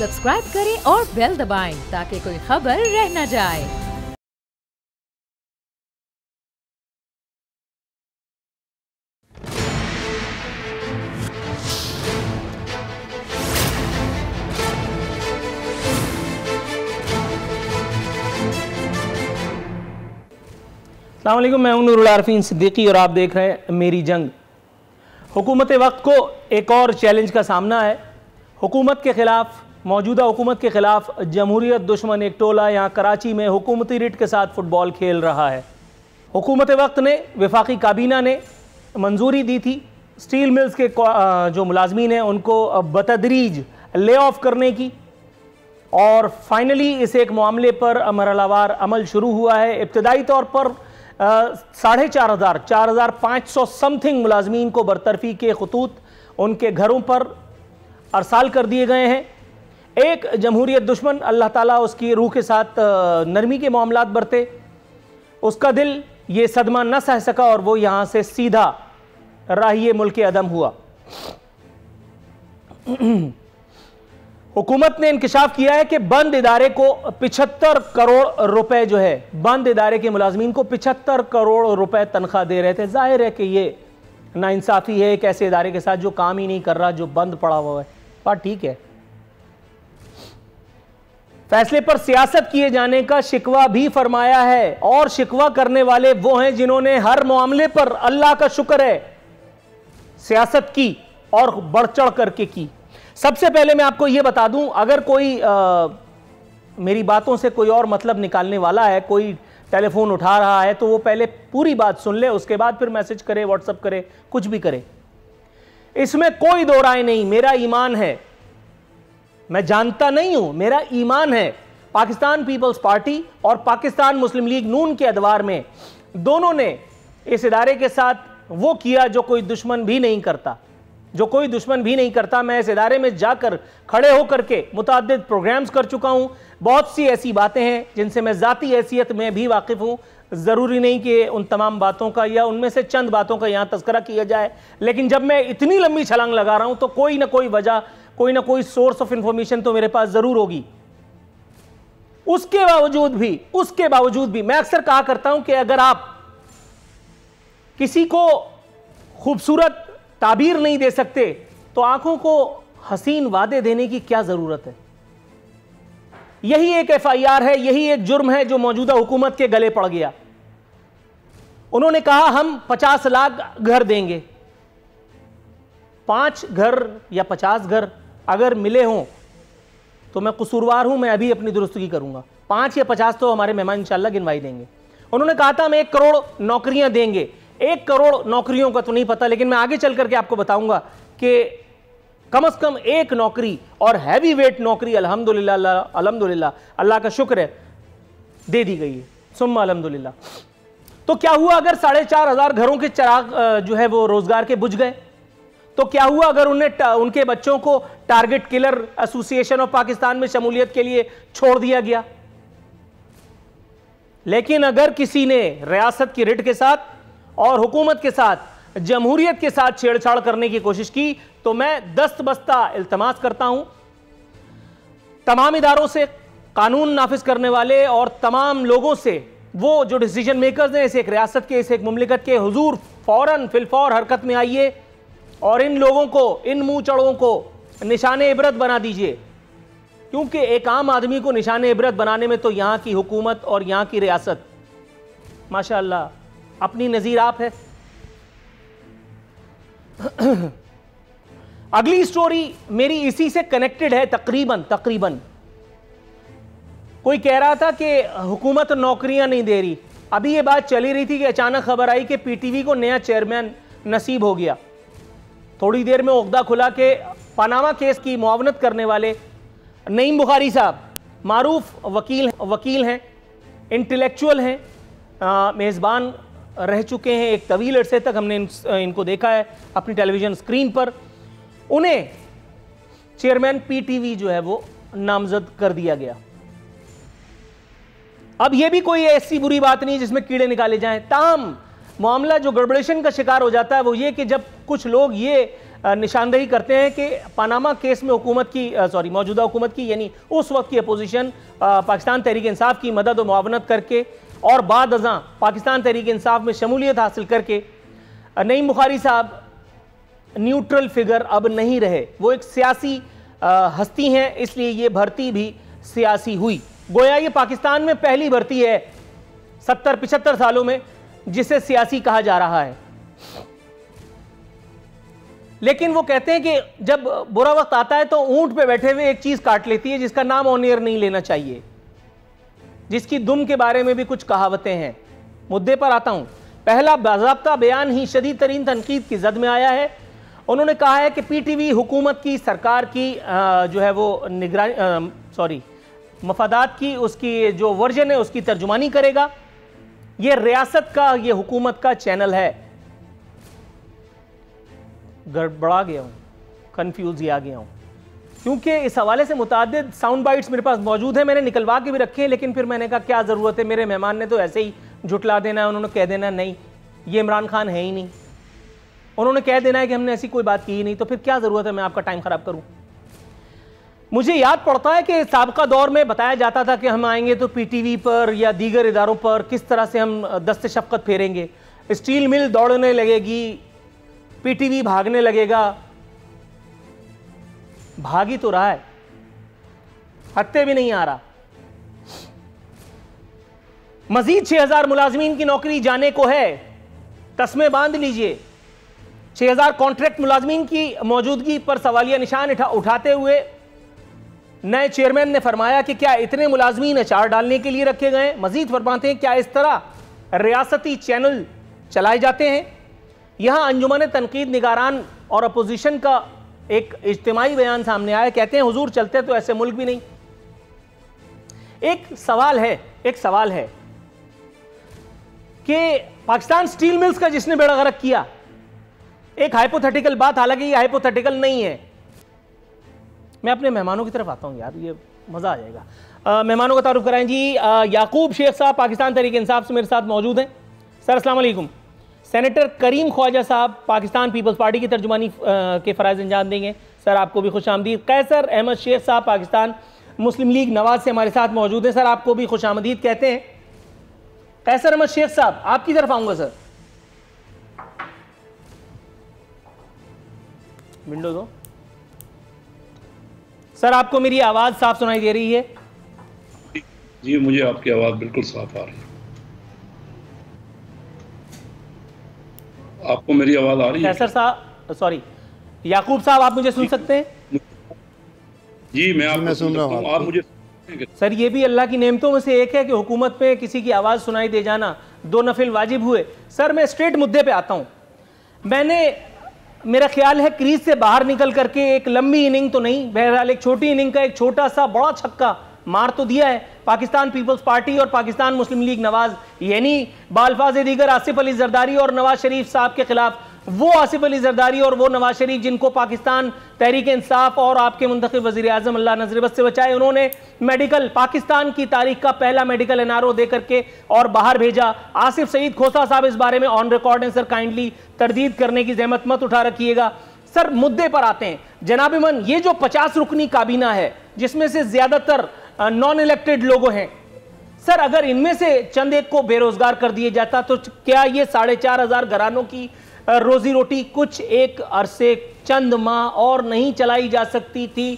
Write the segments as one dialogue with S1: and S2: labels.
S1: Subscribe करें और bell दबाएं ताकि कोई खबर रह न जाए।
S2: अस्सलाम वालेकुम, मैं हूं नूरुल आरफीन सिद्दीकी और आप देख रहे हैं मेरी जंग। हुकूमत वक्त को एक और चैलेंज का सामना है। हुकूमत के ख़िलाफ़, मौजूदा हुकूमत के ख़िलाफ़ जमहूरियत दुश्मन एक टोला यहाँ कराची में हुकूमती रिट के साथ फ़ुटबॉल खेल रहा है। हुकूमत वक्त ने, वफाकी काबीना ने मंजूरी दी थी स्टील मिल्स के जो मुलाजमीन हैं उनको बतदरीज ले ऑफ करने की, और फाइनली इस एक मामले पर मरहलावार अमल शुरू हुआ है। इब्तदाई तौर पर 4,500 समथिंग मुलाजमीन को बरतरफी के खतूत उनके घरों पर अरसाल कर दिए गए हैं। एक जमहूरियत दुश्मन, अल्लाह ताला उसकी रूह के साथ नरमी के मामलात बरते, उसका दिल ये सदमा न सह सका और वो यहाँ से सीधा राहिए मुल्क अदम हुआ। हुकूमत ने इंकशाफ किया है कि बंद इदारे को 75 करोड़ रुपए जो है, बंद इदारे के मुलाजमीन को 75 करोड़ रुपए तनख्वाह दे रहे थे। जाहिर है कि ये नाइंसाफ़ी है एक ऐसे इदारे के साथ जो काम ही नहीं कर रहा, जो बंद पड़ा हुआ है। बात ठीक है, फैसले पर सियासत किए जाने का शिकवा भी फरमाया है, और शिकवा करने वाले वो हैं जिन्होंने हर मामले पर, अल्लाह का शुक्र है, सियासत की और बढ़ चढ़ करके की। सबसे पहले मैं आपको यह बता दूं, अगर कोई मेरी बातों से कोई और मतलब निकालने वाला है, कोई टेलीफोन उठा रहा है, तो वो पहले पूरी बात सुन ले, उसके बाद फिर मैसेज करे, व्हाट्सएप करे, कुछ भी करे। इसमें कोई दो राय नहीं। मेरा ईमान है, मैं जानता नहीं हूं, मेरा ईमान है पाकिस्तान पीपल्स पार्टी और पाकिस्तान मुस्लिम लीग नून के अदवार में दोनों ने इस इदारे के साथ वो किया जो कोई दुश्मन भी नहीं करता, जो कोई दुश्मन भी नहीं करता। मैं इस इदारे में जाकर खड़े होकर के मुतअद्दिद प्रोग्राम्स कर चुका हूं। बहुत सी ऐसी बातें हैं जिनसे मैं ज़ाती हैसियत में भी वाकिफ़ हूं। ज़रूरी नहीं कि उन तमाम बातों का या उनमें से चंद बातों का यहाँ तज़किरा किया जाए, लेकिन जब मैं इतनी लंबी छलांग लगा रहा हूं तो कोई ना कोई वजह, कोई ना कोई सोर्स ऑफ इंफॉर्मेशन तो मेरे पास ज़रूर होगी। उसके बावजूद भी मैं अक्सर कहा करता हूं कि अगर आप किसी को खूबसूरत ताबीर नहीं दे सकते तो आंखों को हसीन वादे देने की क्या जरूरत है। यही एक एफआईआर है, यही एक जुर्म है जो मौजूदा हुकूमत के गले पड़ गया। उन्होंने कहा हम 50 लाख घर देंगे। 5 घर या 50 घर अगर मिले हों तो मैं कसूरवार हूं, मैं अभी अपनी दुरुस्तगी करूंगा। 5 या 50 तो हमारे मेहमान इंशाल्लाह गिनवाई देंगे। उन्होंने कहा था हम 1 करोड़ नौकरियां देंगे। 1 करोड़ नौकरियों का तो नहीं पता, लेकिन मैं आगे चल करके आपको बताऊंगा कि कम से कम 1 नौकरी, और हैवी वेट नौकरी अल्हम्दुलिल्लाह, अल्लाह का शुक्र है, दे दी गई है। सुम्मा अल्हम्दुलिल्लाह। तो क्या हुआ अगर 4,500 घरों के चिराग जो है वो रोजगार के बुझ गए? तो क्या हुआ अगर उनके बच्चों को target killer association of Pakistan में शमूलियत के लिए छोड़ दिया गया? लेकिन अगर किसी ने रियासत की रिट के साथ और हुकूमत के साथ, जमहूरियत के साथ छेड़छाड़ करने की कोशिश की, तो मैं दस्तबस्ता इल्तमास करता हूं तमाम इदारों से, कानून नाफिज करने वाले और तमाम लोगों से, वो जो डिसीजन मेकर्स हैं इस एक रियासत के, इस एक मुमलिकत के, हुजूर फौरन फिलफौर हरकत में आइए और इन लोगों को, इन मुंह चढ़ों को निशाने इबरत बना दीजिए। क्योंकि एक आम आदमी को निशाने इबरत बनाने में तो यहां की हुकूमत और यहां की रियासत माशाअल्लाह अपनी नजीर आप है। अगली स्टोरी मेरी इसी से कनेक्टेड है तकरीबन। कोई कह रहा था कि हुकूमत नौकरियां नहीं दे रही। अभी ये बात चली रही थी कि अचानक खबर आई कि पीटीवी को नया चेयरमैन नसीब हो गया। थोड़ी देर में ओहदा खुला कि पनामा केस की मुआवनत करने वाले नईम बुखारी साहब मारूफ वकील हैं, इंटेलेक्चुअल हैं, मेज़बान रह चुके हैं एक तवील अरसे तक। हमने इनको देखा है अपनी टेलीविजन स्क्रीन पर। उन्हें चेयरमैन पीटीवी जो है वो नामजद कर दिया गया। अब यह भी कोई ऐसी बुरी बात नहीं जिसमें कीड़े निकाले जाएं। ताहम मामला जो गड़बड़ेशन का शिकार हो जाता है वो ये कि जब कुछ लोग ये निशानदेही करते हैं कि पनामा केस में हुकूमत की मौजूदा हुकूमत की यानी उस वक्त की अपोजिशन पाकिस्तान तहरीक इंसाफ की मदद और मुआवनत करके और बाद अज़ां पाकिस्तान तहरीक इंसाफ में शमूलियत हासिल करके नईम बुखारी साहब न्यूट्रल फिगर अब नहीं रहे, वो एक सियासी हस्ती हैं, इसलिए ये भर्ती भी सियासी हुई। गोया ये पाकिस्तान में पहली भर्ती है 70-75 सालों में जिसे सियासी कहा जा रहा है। लेकिन वो कहते हैं कि जब बुरा वक्त आता है तो ऊंट पे बैठे हुए एक चीज काट लेती है जिसका नाम ऑन एयर नहीं लेना चाहिए, जिसकी दुम के बारे में भी कुछ कहावतें हैं। मुद्दे पर आता हूं। पहला बाज़ाब्ता बयान ही शदीद तरीन तनकीद की जद में आया है। उन्होंने कहा है कि पीटीवी हुकूमत की, सरकार की जो है वो निगरानी मफादात की उसकी जो वर्जन है उसकी तर्जुमानी करेगा। ये रियासत का, ये हुकूमत का चैनल है। गड़बड़ा गया हूँ, कन्फ्यूज ही आ गया हूँ, क्योंकि इस हवाले से मुतादिद साउंड बाइट्स मेरे पास मौजूद है, मैंने निकलवा के भी रखे हैं, लेकिन फिर मैंने कहा क्या ज़रूरत है, मेरे मेहमान ने तो ऐसे ही जुटला देना है, उन्होंने कह देना नहीं ये इमरान खान है ही नहीं, उन्होंने कह देना है कि हमने ऐसी कोई बात की ही नहीं, तो फिर क्या ज़रूरत है मैं आपका टाइम ख़राब करूँ। मुझे याद पड़ता है कि साबिका दौर में बताया जाता था कि हम आएंगे तो पीटीवी पर या दीगर इदारों पर किस तरह से हम दस्ते शफ़क़त फेरेंगे, स्टील मिल दौड़ने लगेगी, पीटीवी भागने लगेगा। भागी तो रहा है, हत्ते भी नहीं आ रहा। मजीद 6000 मुलाजमीन की नौकरी जाने को है, तस्मे बांध लीजिए। 6000 कॉन्ट्रैक्ट मुलाजमीन की मौजूदगी पर सवालिया निशान उठाते हुए नए चेयरमैन ने फरमाया कि क्या इतने मुलाजमीन अचार डालने के लिए रखे गए। मजीद फरमाते हैं क्या इस तरह रियासती चैनल चलाए जाते हैं। यहां अंजुमन तनकीद निगारान और अपोजिशन का एक इज्तिमाई बयान सामने आया, कहते हैं हुजूर चलते तो ऐसे मुल्क भी नहीं। एक सवाल है कि पाकिस्तान स्टील मिल्स का जिसने बेड़ा गर्क किया, एक हाइपोथेटिकल बात, हालांकि ये हाइपोथेटिकल नहीं है। मैं अपने मेहमानों की तरफ आता हूं यार, ये मजा आ जाएगा। मेहमानों का तारुफ कराएं जी। याकूब शेख साहब पाकिस्तान तहरीक इंसाफ से मेरे साथ मौजूद हैं। सर अस्सलाम वालेकुम। सेनेटर करीम ख्वाजा साहब पाकिस्तान पीपल्स पार्टी की तर्जुमानी के फ़राइज़ अंजाम देंगे। सर आपको भी खुश आमदीद। कैसर अहमद शेख साहब पाकिस्तान मुस्लिम लीग नवाज से हमारे साथ मौजूद हैं। सर आपको भी खुश आमदीद कहते हैं। कैसर अहमद शेख साहब आपकी तरफ आऊँगा सर, विंडो दो। सर आपको मेरी आवाज़ साफ सुनाई दे रही है?
S3: जी मुझे आपकी आवाज़ बिल्कुल साफ आ रही है। आपको मेरी आवाज़ आ रही है?
S2: कैसर साहब, सॉरी याकूब साहब, आप मुझे सुन सकते हैं?
S3: जी मैं सुन रहा हूँ, आप मुझे।
S2: सर ये भी अल्लाह की नेमतों में से एक है कि हुकूमत में किसी की आवाज़ सुनाई दे जाना, 2 नफिल वाजिब हुए। सर मैं स्ट्रेट मुद्दे पे आता हूँ। मेरा ख्याल है क्रीज से बाहर निकल करके एक लंबी इनिंग तो नहीं, बहरहाल एक छोटी इनिंग का एक छोटा सा बड़ा छक्का मार तो दिया है पाकिस्तान पीपल्स पार्टी और पाकिस्तान मुस्लिम लीग नवाज, यानी बाल्फाज दीगर आसिफ अली जरदारी और नवाज शरीफ साहब के खिलाफ। वो आसिफ अली जरदारी और वो नवाज शरीफ जिनको पाकिस्तान तहरीक इंसाफ और आपके मुंतखब वज़ीर आज़म अल्लाह नजरबत से बचाए, उन्होंने मेडिकल पाकिस्तान की तारीख का पहला मेडिकल एनआरओ दे करके और बाहर भेजा। आसिफ सईद खोसा साहब इस बारे में ऑन रिकॉर्ड हैं। सर काइंडली तरदीद करने की जहमत मत उठा रखिएगा। सर मुद्दे पर आते हैं। जनाब मन, ये जो 50 रुकनी काबीना है जिसमें से ज्यादातर नॉन इलेक्टेड लोग हैं, सर अगर इनमें से चंद एक को बेरोजगार कर दिया जाता तो क्या ये 4500 घरानों की रोजी रोटी कुछ एक अरसे, चंद माह और नहीं चलाई जा सकती थी?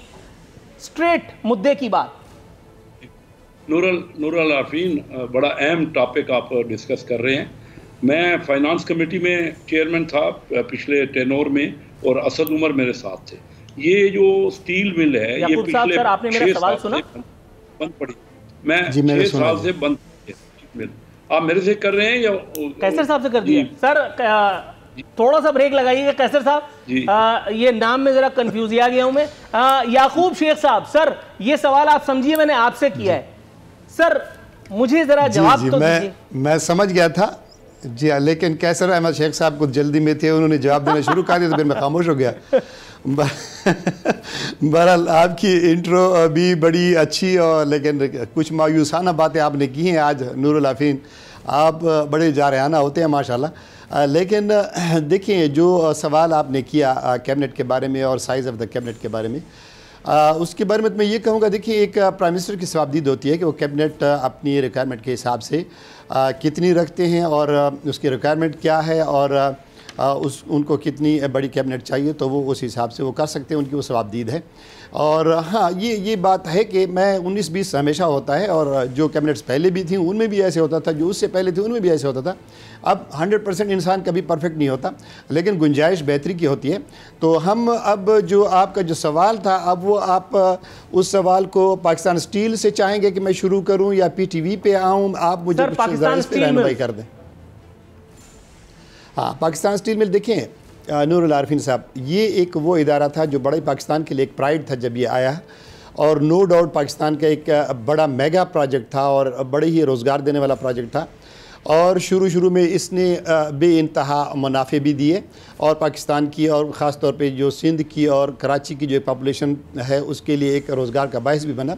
S2: स्ट्रेट मुद्दे की बात।
S3: नूरुल आफरीन, बड़ा अहम टॉपिक आप डिस्कस कर रहे हैं। मैं फाइनेंस कमेटी में चेयरमैन था पिछले टेनोर में और असद उमर मेरे साथ थे। ये जो स्टील मिल है ये पिछले
S2: सर आपने मेरा सवाल सुना?
S3: बंद पड़ी। मैं 6 साल से बंद मिल। आप मेरे से कर रहे हैं या
S2: कैसर साहब से कर दिया? सर थोड़ा सा ब्रेक लगाइएगा कैसर साहब। ये नाम में जरा कंफ्यूज आ गया हूं मैं। याकूब शेख साहब, सर ये सवाल आप समझिए मैंने आपसे किया है। सर मुझे जरा जवाब तो दीजिए।
S4: मैं समझ गया था जी, लेकिन कैसर अहमद शेख साहब कुछ जल्दी में थे, उन्होंने जवाब देना शुरू कर दिया तो फिर मैं खामोश हो गया। बहरहाल आपकी इंट्रो भी बड़ी अच्छी और लेकिन कुछ मायूसाना बातें आपने की हैं आज। नूरुल आफरीन, आप बड़े जारहाना होते हैं माशाल्लाह। लेकिन देखिए जो सवाल आपने किया कैबिनेट के बारे में और साइज़ ऑफ द कैबिनेट के बारे में, उसके बारे में मैं ये कहूँगा, देखिए एक प्राइम मिनिस्टर की जवाबदीद होती है कि वो कैबिनेट अपनी रिक्वायरमेंट के हिसाब से कितनी रखते हैं और उसकी रिक्वायरमेंट क्या है और उनको कितनी बड़ी कैबिनेट चाहिए, तो वो उस हिसाब से वो कर सकते हैं, उनकी वो जवाबदीद है। और हाँ, ये बात है कि मैं 19-20 हमेशा होता है, और जो कैबिनेट्स पहले भी थी उनमें भी ऐसे होता था, जो उससे पहले थे उनमें भी ऐसे होता था। अब 100% इंसान कभी परफेक्ट नहीं होता, लेकिन गुंजाइश बेहतरी की होती है। तो हम अब जो आपका जो सवाल था, अब वो आप उस सवाल को पाकिस्तान स्टील से चाहेंगे कि मैं शुरू करूँ या PTV पे आऊँ, आप मुझे रहनुमाई कर दें। हाँ, पाकिस्तान स्टील मिल देखें नूरुल आरिफीन साहब, ये एक वो इदारा था जो बड़े पाकिस्तान के लिए एक प्राइड था जब ये आया, और नो डाउट पाकिस्तान का एक बड़ा मेगा प्रोजेक्ट था और बड़े ही रोज़गार देने वाला प्रोजेक्ट था। और शुरू में इसने बेइंतहा मुनाफे भी दिए, और पाकिस्तान की और ख़ास तौर पे जो सिंध की और कराची की जो पॉपुलेशन है उसके लिए एक रोज़गार का बायस भी बना।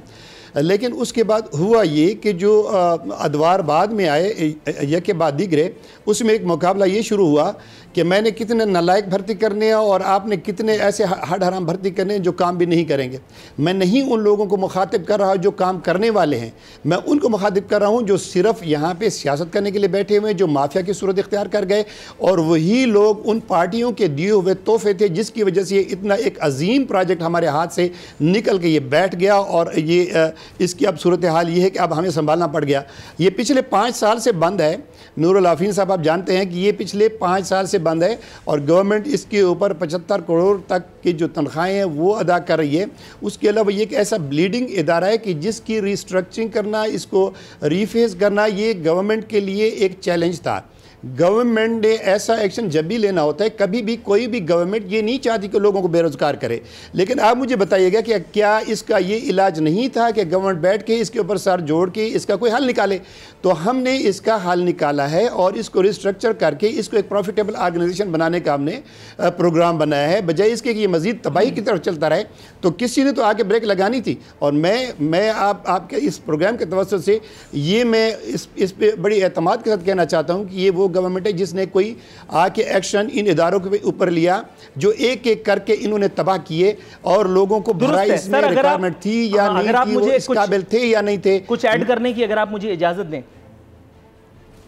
S4: लेकिन उसके बाद हुआ ये कि जो अदवार बाद में आए एक के बाद दिगरे, उसमें एक मुकाबला ये शुरू हुआ कि मैंने कितने नालायक भर्ती करने हैं और आपने कितने ऐसे हड हराम भर्ती करने हैं जो काम भी नहीं करेंगे। मैं नहीं उन लोगों को मुखातिब कर रहा जो काम करने वाले हैं, मैं उनको मुखातिब कर रहा हूँ जो सिर्फ यहाँ पे सियासत करने के लिए बैठे हुए हैं, जो माफिया की सूरत इख्तियार कर गए, और वही लोग उन पार्टियों के दिए हुए तोहफे थे जिसकी वजह से ये इतना एक अजीम प्रोजेक्ट हमारे हाथ से निकल के ये बैठ गया। और ये इसकी अब सूरत हाल ये है कि अब हमें संभालना पड़ गया। ये पिछले 5 साल से बंद है। नूरुल आरिफीन साहब, आप जानते हैं कि ये पिछले 5 साल से बंद है, और गवर्नमेंट इसके ऊपर 75 करोड़ तक की जो तनख्वाहें हैं वो अदा कर रही है। उसके अलावा ये एक ऐसा ब्लीडिंग इदारा है कि जिसकी रिस्ट्रक्चरिंग करना, इसको रीफेस करना, ये गवर्नमेंट के लिए एक चैलेंज था। गवर्नमेंट ने ऐसा एक्शन जब भी लेना होता है, कभी भी कोई भी गवर्नमेंट ये नहीं चाहती कि लोगों को बेरोज़गार करे। लेकिन आप मुझे बताइएगा कि क्या इसका ये इलाज नहीं था कि गवर्नमेंट बैठ के इसके ऊपर सर जोड़ के इसका कोई हल निकाले? तो हमने इसका हल निकाला है और इसको रिस्ट्रक्चर करके इसको एक प्रॉफिटेबल ऑर्गेनाइजेशन बनाने का हमने प्रोग्राम बनाया है। बजाय इसके कि ये मज़ीद तबाही की तरफ चलता रहे, तो किसी ने तो आके ब्रेक लगानी थी। और मैं आपके इस प्रोग्राम के तवज्जुह से ये मैं इस पर बड़ी एतमाद के साथ कहना चाहता हूँ कि ये वो गवर्नमेंट है जिसने कोई आके एक्शन इन इदारों के ऊपर लिया जो एक एक करके इन्होंने तबाह किए, और लोगों को भरा इसमें रिक्वायरमेंट थी या नहीं थी, वो इस काबिल थे या नहीं थे।
S2: कुछ ऐड करने की अगर आप मुझे इजाजत दें,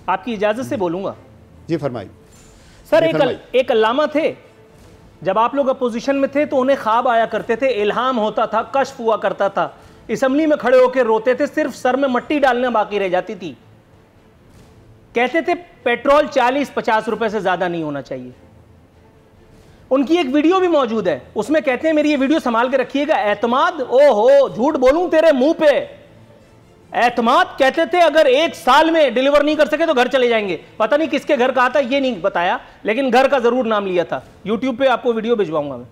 S2: आपकी इजाजत से बोलूंगा। जी
S4: फरमाइए
S2: सर। एक अल्लामा थे, जब आप लोग अपोजिशन में थे तो उन्हें ख्वाब आया करते थे, इल्हाम होता था, कश्फ हुआ करता था, असेंबली में खड़े होकर रोते थे, सिर्फ सर में मट्टी डालने बाकी रह जाती थी। कहते थे पेट्रोल 40-50 रुपए से ज्यादा नहीं होना चाहिए। उनकी एक वीडियो भी मौजूद है, उसमें कहते हैं, मेरी ये वीडियो संभाल के रखिएगा, एतमाद, ओहो झूठ बोलूं तेरे मुंह पे, एतमाद कहते थे अगर 1 साल में डिलीवर नहीं कर सके तो घर चले जाएंगे। पता नहीं किसके घर का था, ये नहीं बताया, लेकिन घर का जरूर नाम लिया था। यूट्यूब पे आपको वीडियो भिजवाऊंगा मैं।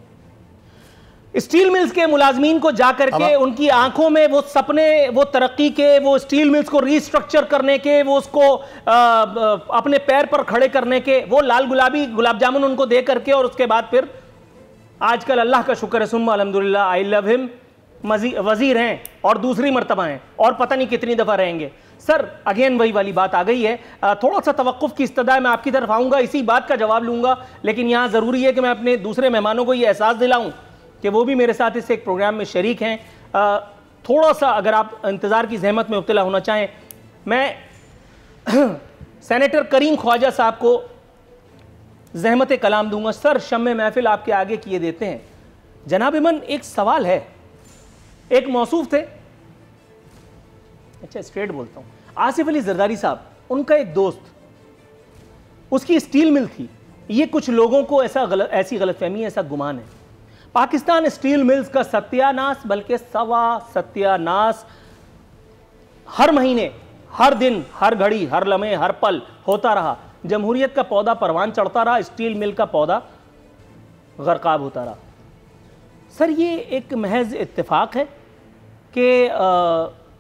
S2: स्टील मिल्स के मुलाजमीन को जाकर के उनकी आंखों में वो सपने, वो तरक्की के, वो स्टील मिल्स को रीस्ट्रक्चर करने के, वो उसको अपने पैर पर खड़े करने के, वो लाल गुलाबी गुलाब जामुन उनको दे करके, और उसके बाद फिर आजकल अल्लाह का शुक्र है, सुम्मा अल्हम्दुलिल्लाह, आई लव हिम, वजीर हैं और दूसरी मर्तबा हैं और पता नहीं कितनी दफा रहेंगे। सर अगेन वही वाली बात आ गई है। थोड़ा सा तवक्कुफ की इस्तदा, मैं आपकी तरफ आऊंगा, इसी बात का जवाब लूंगा, लेकिन यहां जरूरी है कि मैं अपने दूसरे मेहमानों को यह एहसास दिलाऊं कि वो भी मेरे साथ इस एक प्रोग्राम में शरीक हैं। थोड़ा सा अगर आप इंतज़ार की जहमत में मुब्तला होना चाहें, मैं सेनेटर करीम ख्वाजा साहब को जहमत कलाम दूंगा। सर शम्मे महफिल आपके आगे किए देते हैं। जनाब इमन, एक सवाल है, एक मौसूफ थे, अच्छा स्ट्रेट बोलता हूँ, आसिफ अली जरदारी साहब, उनका एक दोस्त, उसकी स्टील मिल थी। ये कुछ लोगों को ऐसी गलतफहमी, ऐसा गुमान है, पाकिस्तान स्टील मिल्स का सत्यानाश, बल्कि सवा सत्यानाश हर महीने, हर दिन, हर घड़ी, हर लम्हे, हर पल होता रहा। जमहूरियत का पौधा परवान चढ़ता रहा, स्टील मिल का पौधा गरकाब होता रहा। सर ये एक महज इत्तेफाक है कि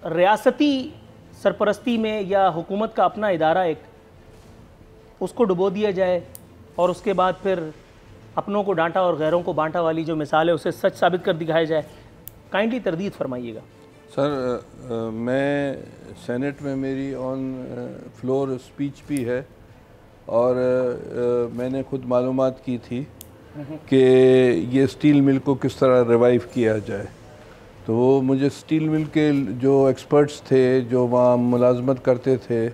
S2: रियासती सरपरस्ती में या हुकूमत का अपना इदारा एक, उसको डुबो दिया जाए और उसके बाद फिर अपनों को डांटा और गैरों को बांटा वाली जो मिसाल है उसे सच साबित कर दिखाया जाए? काइंडली तरदीद फरमाइएगा।
S5: सर मैं सेनेट में मेरी ऑन फ्लोर स्पीच भी है और मैंने खुद मालूमात की थी कि ये स्टील मिल को किस तरह रिवाइव किया जाए। तो वो मुझे स्टील मिल के जो एक्सपर्ट्स थे जो वहाँ मुलाजमत करते थे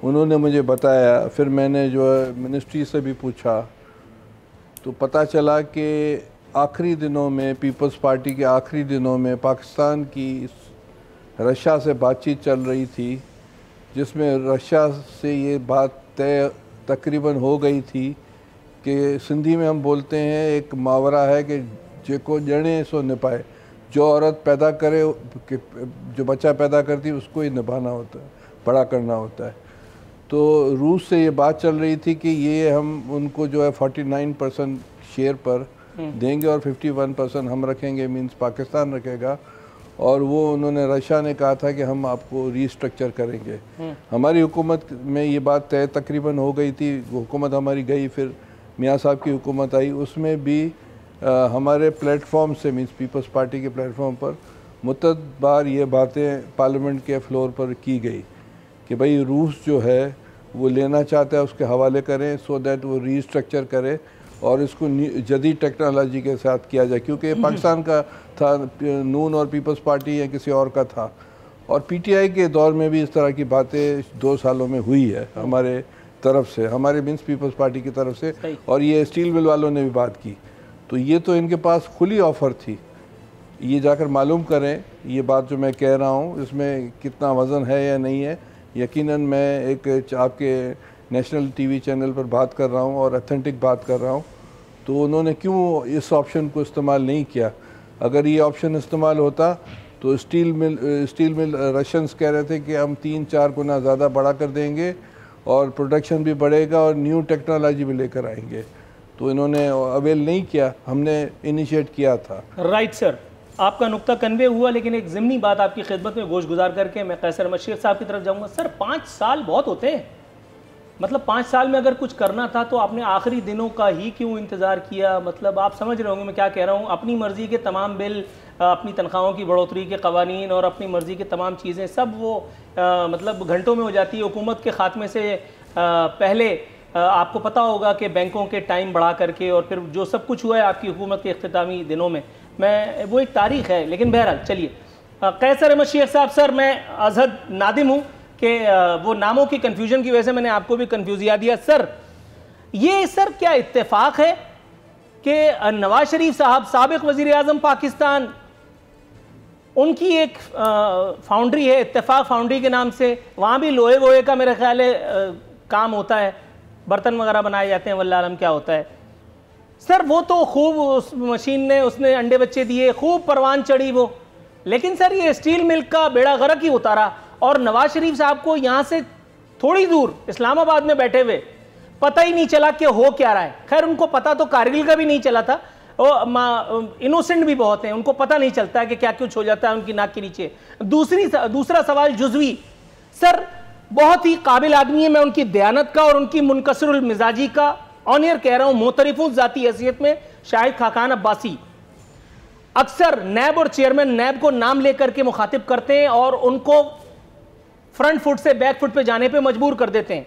S5: उन्होंने मुझे बताया। फिर मैंने जो है मिनिस्ट्री से भी पूछा तो पता चला कि आखिरी दिनों में पीपल्स पार्टी के आखिरी दिनों में पाकिस्तान की रशिया से बातचीत चल रही थी जिसमें रशिया से ये बात तय तकरीबन हो गई थी कि सिंधी में हम बोलते हैं एक मुहावरा है कि जेको जणे सो निभाए, जो औरत पैदा करे जो बच्चा पैदा करती है उसको ही निभाना होता है, बड़ा करना होता है। तो रूस से ये बात चल रही थी कि ये हम उनको जो है 49% शेयर पर देंगे और 51% हम रखेंगे, मींस पाकिस्तान रखेगा। और वो उन्होंने रशिया ने कहा था कि हम आपको रीस्ट्रक्चर करेंगे। हमारी हुकूमत में ये बात तय तकरीबन हो गई थी, हुकूमत हमारी गई, फिर मियाँ साहब की हुकूमत आई, उसमें भी हमारे प्लेटफॉर्म से मींस पीपल्स पार्टी के प्लेटफॉर्म पर मुतअद्दिद बार ये बातें पार्लियामेंट के फ्लोर पर की गई कि भाई रूस जो है वो लेना चाहता है उसके हवाले करें सो दैट वो रीस्ट्रक्चर करे और इसको जदीद टेक्नोलॉजी के साथ किया जाए, क्योंकि पाकिस्तान का था, नून और पीपल्स पार्टी या किसी और का था। और पीटीआई के दौर में भी इस तरह की बातें 2 सालों में हुई है हमारे तरफ से, हमारे मीन्स पीपल्स पार्टी की तरफ से, और ये स्टील मिल वालों ने भी बात की। तो ये तो इनके पास खुली ऑफ़र थी, ये जाकर मालूम करें ये बात जो मैं कह रहा हूँ इसमें कितना वज़न है या नहीं है। यकीनन मैं एक आपके नेशनल टीवी चैनल पर बात कर रहा हूँ और ऑथेंटिक बात कर रहा हूँ, तो उन्होंने क्यों इस ऑप्शन को इस्तेमाल नहीं किया? अगर ये ऑप्शन इस्तेमाल होता तो स्टील मिल रशियंस कह रहे थे कि हम 3-4 गुना ज़्यादा बढ़ा कर देंगे और प्रोडक्शन भी बढ़ेगा और न्यू टेक्नोलॉजी भी लेकर आएंगे, तो इन्होंने अवेल नहीं किया, हमने इनिशिएट किया था।
S2: राइट सर, आपका नुक्ता कन्वे हुआ, लेकिन एक ज़िमनी बात आपकी खिदमत में गोश गुजार करके मैं कैसर अहमद शेख साहब की तरफ जाऊँगा। सर 5 साल बहुत होते हैं, मतलब 5 साल में अगर कुछ करना था तो आपने आखिरी दिनों का ही क्यों इंतज़ार किया? मतलब आप समझ रहे होंगे मैं क्या कह रहा हूँ। अपनी मर्ज़ी के तमाम बिल, अपनी तनख्वाहों की बढ़ोतरी के कवानीन और अपनी मर्ज़ी के तमाम चीज़ें सब वो मतलब घंटों में हो जाती है। हुकूमत के ख़ात्मे से पहले आपको पता होगा कि बैंकों के टाइम बढ़ा करके और फिर जो सब कुछ हुआ है आपकी हुकूमत के इख्तितामी दिनों में, मैं वो एक तारीख़ है। लेकिन बहरहाल चलिए, कैसर अहमद शेख साहब, सर मैं अज़हद नादिम हूँ कि वो नामों की कन्फ्यूजन की वजह से मैंने आपको भी कन्फ्यूज याद दिया। सर ये सर क्या इत्तेफाक है कि नवाज शरीफ साहब साबिक़ वज़ीर आज़म पाकिस्तान, उनकी एक फाउंड्री है इत्तेफाक फाउंड्री के नाम से, वहाँ भी लोहे वोहे का मेरा ख्याल है काम होता है, बर्तन वगैरह बनाए जाते हैं, वल्लाह आलम क्या होता है। सर वो तो खूब उस मशीन ने उसने अंडे बच्चे दिए, खूब परवान चढ़ी वो, लेकिन सर ये स्टील मिल का बेड़ा गर्क ही उतारा और नवाज शरीफ साहब को यहाँ से थोड़ी दूर इस्लामाबाद में बैठे हुए पता ही नहीं चला कि हो क्या रहा है। खैर उनको पता तो कारगिल का भी नहीं चला था, इनोसेंट भी बहुत हैं, उनको पता नहीं चलता है कि क्या कुछ हो जाता है उनकी नाक के नीचे। दूसरा सवाल जुज़वी, सर बहुत ही काबिल आदमी है, मैं उनकी दयानत का और उनकी मुनकसरुल मिजाजी का ऑनियर कह रहा हूँ, मोतरिफ हूँ ज़ाती हैसियत में, शाहिद खाकान अब्बासी अक्सर नैब और चेयरमैन नैब को नाम लेकर के मुखातिब करते हैं और उनको फ्रंट फुट से बैक फुट पे जाने पे मजबूर कर देते हैं।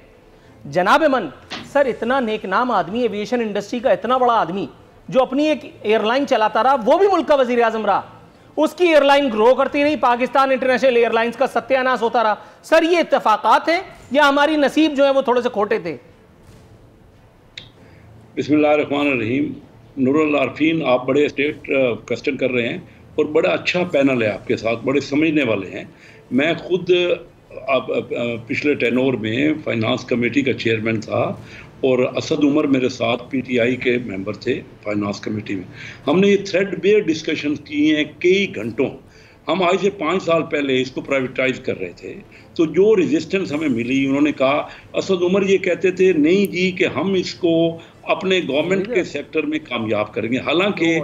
S2: जनाब मन, सर इतना नेकनाम आदमी, एविएशन इंडस्ट्री का इतना बड़ा आदमी जो अपनी एक एयरलाइन चलाता रहा, वो भी मुल्क का वजीर आजम रहा, उसकी एयरलाइन ग्रो करती रही, पाकिस्तान इंटरनेशनल एयरलाइंस का सत्यानाश होता रहा। सर ये इत्तेफाकात हैं या हमारी नसीब जो है वो थोड़े से खोटे थे?
S3: बिस्मिल्लाहिर्रहमानिर्रहीम। नूरुल आरफीन, आप बड़े स्टेट क्वेश्चन कर रहे हैं और बड़ा अच्छा पैनल है आपके साथ, बड़े समझने वाले हैं। मैं खुद पिछले टेनोर में फाइनेंस कमेटी का चेयरमैन था और असद उमर मेरे साथ पीटीआई के मेंबर थे फाइनेंस कमेटी में। हमने ये थ्रेडबेयर डिस्कशन किए हैं कई घंटों। हम आज से 5 साल पहले इसको प्राइवेटाइज कर रहे थे, तो जो रेजिस्टेंस हमें मिली, उन्होंने कहा, असद उमर ये कहते थे नहीं जी कि हम इसको अपने गवर्नमेंट के सेक्टर में कामयाब करेंगे। हालांकि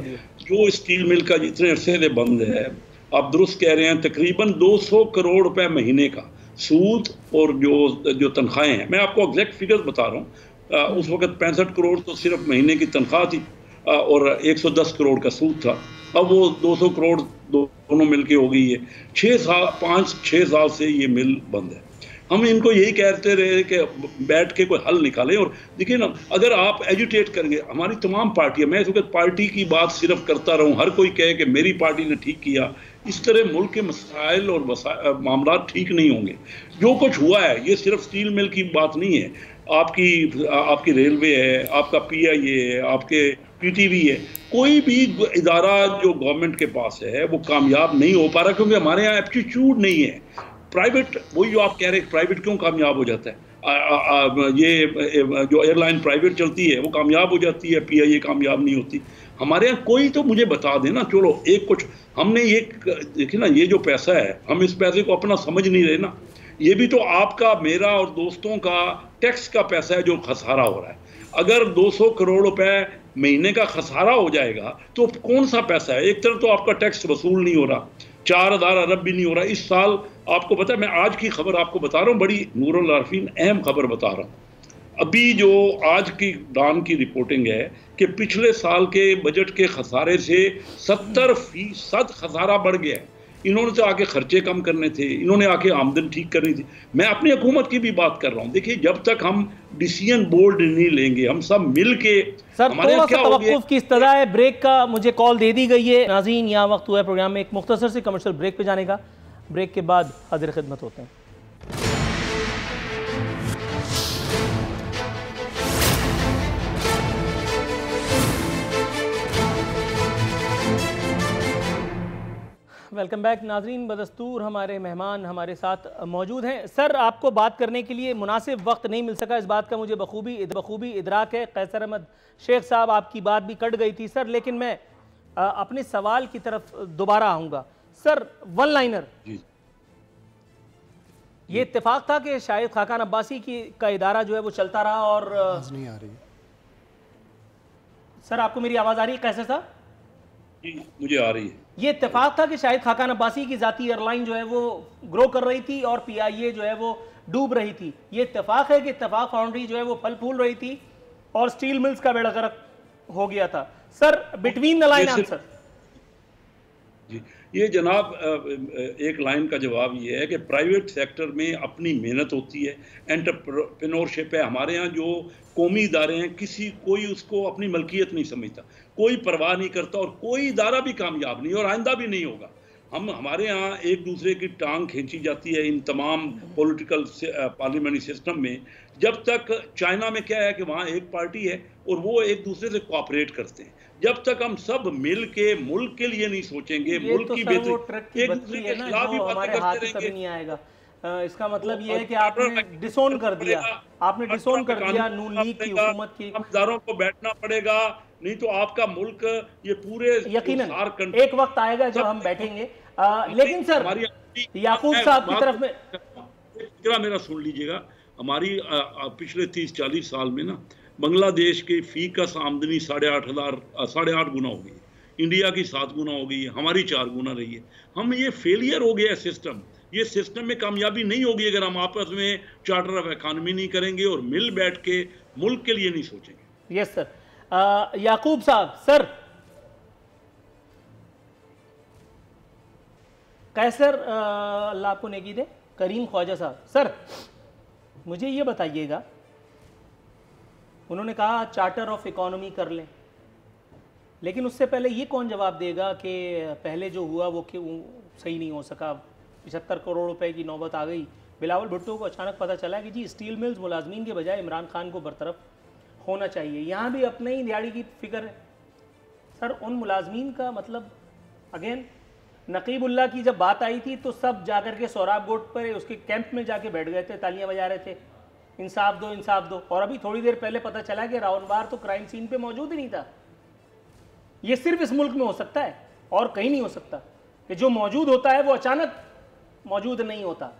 S3: जो स्टील मिल का जितने अरसे से बंद है, आप दुरुस्त कह रहे हैं, तकरीबन 200 करोड़ रुपए महीने का सूद और जो तनख्वाहें हैं, मैं आपको एग्जैक्ट फिगर्स बता रहा हूँ। उस वक्त 65 करोड़ तो सिर्फ महीने की तनख्वाह थी और 110 करोड़ का सूद था। अब वो 200 करोड़ दोनों मिल के हो गई है। 5-6 साल से ये मिल बंद है। हम इनको यही कहते रहे कि बैठ के कोई हल निकालें। और देखिए ना, अगर आप एजुटेट करेंगे, हमारी तमाम पार्टियां, मैं इस वक्त पार्टी की बात सिर्फ करता रहूं, हर कोई कहे कि मेरी पार्टी ने ठीक किया, इस तरह मुल्क के मसाइल और मामला ठीक नहीं होंगे। जो कुछ हुआ है ये सिर्फ स्टील मिल की बात नहीं है, आपकी रेलवे है, आपका PIA है, आपके PTV है, कोई भी इदारा जो गवर्नमेंट के पास है वो कामयाब नहीं हो पा रहा, क्योंकि हमारे यहाँ एप्टीट्यूड नहीं है। प्राइवेट, वही जो आप कह रहे हैं, प्राइवेट क्यों कामयाब हो जाता है? ये जो एयरलाइन प्राइवेट चलती है वो कामयाब हो जाती है, PIA कामयाब नहीं होती। हमारे यहाँ कोई तो मुझे बता देना। चलो एक कुछ हमने ये देखिए ना, ये जो पैसा है, हम इस पैसे को अपना समझ नहीं रहे ना, ये भी तो आपका, मेरा और दोस्तों का टैक्स का पैसा है जो खसारा हो रहा है। अगर 200 करोड़ रुपए महीने का खसारा हो जाएगा तो कौन सा पैसा है? एक तरफ तो आपका टैक्स वसूल नहीं हो रहा, 4000 अरब भी नहीं हो रहा इस साल। आपको पता है, मैं आज की खबर आपको बता रहा हूँ, बड़ी नूरुल आरिफीन अहम खबर बता रहा हूँ। अभी जो आज की डान की रिपोर्टिंग है कि पिछले साल के बजट के खसारे से 70% खसारा बढ़ गया है। इन्होंने तो आके खर्चे कम करने थे, इन्होंने आके आमदन ठीक करनी थी। मैं अपनी हुकूमत की भी बात कर रहा हूँ। देखिए, जब तक हम डिसीजन बोल्ड नहीं लेंगे, हम सब मिल के,
S2: सर थोड़ा सा तवक्कुफ की इस्तदा है, ब्रेक का मुझे कॉल दे दी गई है। नाज़रीन, यहाँ वक्त हुआ है प्रोग्राम में एक मुख्तसर से कमर्शियल ब्रेक पे जाने का। ब्रेक के बाद हाजिर खिदमत होते हैं। वेलकम बैक नाजरीन। बदस्तूर हमारे मेहमान हमारे साथ मौजूद हैं। सर, आपको बात करने के लिए मुनासिब वक्त नहीं मिल सका, इस बात का मुझे बखूबी इदराक है। कैसर अहमद शेख साहब, आपकी बात भी कट गई थी सर, लेकिन मैं अपने सवाल की तरफ दोबारा आऊँगा। सर, वन लाइनर, ये इत्तेफाक था कि शायद खाकान अब्बासी का इदारा जो है वो चलता रहा और
S4: नहीं आ रही।
S2: सर, आपको मेरी आवाज़ आ रही है कैसर साहब?
S3: जी, मुझे आ रही है।
S2: ये इत्तेफाक था कि शायद खाकान अब्बासी की जाती एयरलाइन जो है वो ग्रो कर रही थी और PIA जो है वो डूब रही थी। ये इत्तेफाक है कि इत्तेफाक फाउंड्री जो है वो फल फूल रही थी और स्टील मिल्स का बेड़ा गर्क हो गया था। Sir, between the line answer.
S3: जी, ये जनाब एक लाइन का जवाब ये है कि प्राइवेट सेक्टर में अपनी मेहनत होती है, एंटरप्रेन्योरशिप है। हमारे यहाँ जो कौमी इदारे हैं, कोई उसको अपनी मलकियत नहीं समझता, कोई परवाह नहीं करता, और कोई इदारा भी कामयाब नहीं और आइंदा भी नहीं होगा। हमारे यहाँ एक दूसरे की टांग खींची जाती है इन तमाम पॉलिटिकल पार्लियामेंट्री सिस्टम में। जब तक चाइना में क्या है कि वहाँ एक पार्टी है और वो एक दूसरे से कोऑपरेट करते हैं। जब तक हम सब मिल के मुल्क के लिए नहीं सोचेंगे, मुल्क की बेहतरी, एक दूसरे के खिलाफ ही बातें करते रहेंगे,
S2: नहीं आएगा। इसका मतलब ये है कि आपने डिसोन कर दिया, नून लीग की हुकूमत की।
S3: इदारों को बैठना पड़ेगा, नहीं तो आपका मुल्क ये पूरे
S2: यकीनन एक वक्त आएगा जब हम बैठेंगे। लेकिन सर, याकूब साहब की तरफ में
S3: मेरा सुन लीजिएगा। हमारी पिछले 30-40 साल में ना बांग्लादेश की फीकस आमदनी 8.5 गुना हो गई, इंडिया की 7 गुना हो गई है, हमारी 4 गुना रही है। हम ये फेलियर हो गया सिस्टम। ये सिस्टम में कामयाबी नहीं होगी अगर हम आपस में चार्टर ऑफ इकोनॉमी नहीं करेंगे और मिल बैठ के मुल्क के लिए नहीं सोचेंगे।
S2: Yes sir. याकूब साहब, सर कैसर अल्लाह आपको नेकी दे, करीम ख्वाजा साहब, सर मुझे ये बताइएगा, उन्होंने कहा चार्टर ऑफ इकोनॉमी कर लें, लेकिन उससे पहले ये कौन जवाब देगा कि पहले जो हुआ वो क्यों सही नहीं हो सका? 75 करोड़ रुपए की नौबत आ गई। बिलावल भुट्टो को अचानक पता चला कि जी स्टील मिल्स मुलाजमीन के बजाय इमरान खान को बरतरफ होना चाहिए। यहाँ भी अपने ही दिहाड़ी की फिक्र है। सर, उन मुलाजमीन का मतलब, अगेन नकीबुल्ला की जब बात आई थी तो सब जाकर के सोहराब गोट पर उसके कैंप में जाके बैठ गए थे, तालियां बजा रहे थे, इंसाफ दो इंसाफ दो। और अभी थोड़ी देर पहले पता चला कि राउंडबार तो क्राइम सीन पे मौजूद ही नहीं था। ये सिर्फ इस मुल्क में हो सकता है और कहीं नहीं हो सकता कि जो मौजूद होता है वो अचानक मौजूद नहीं होता,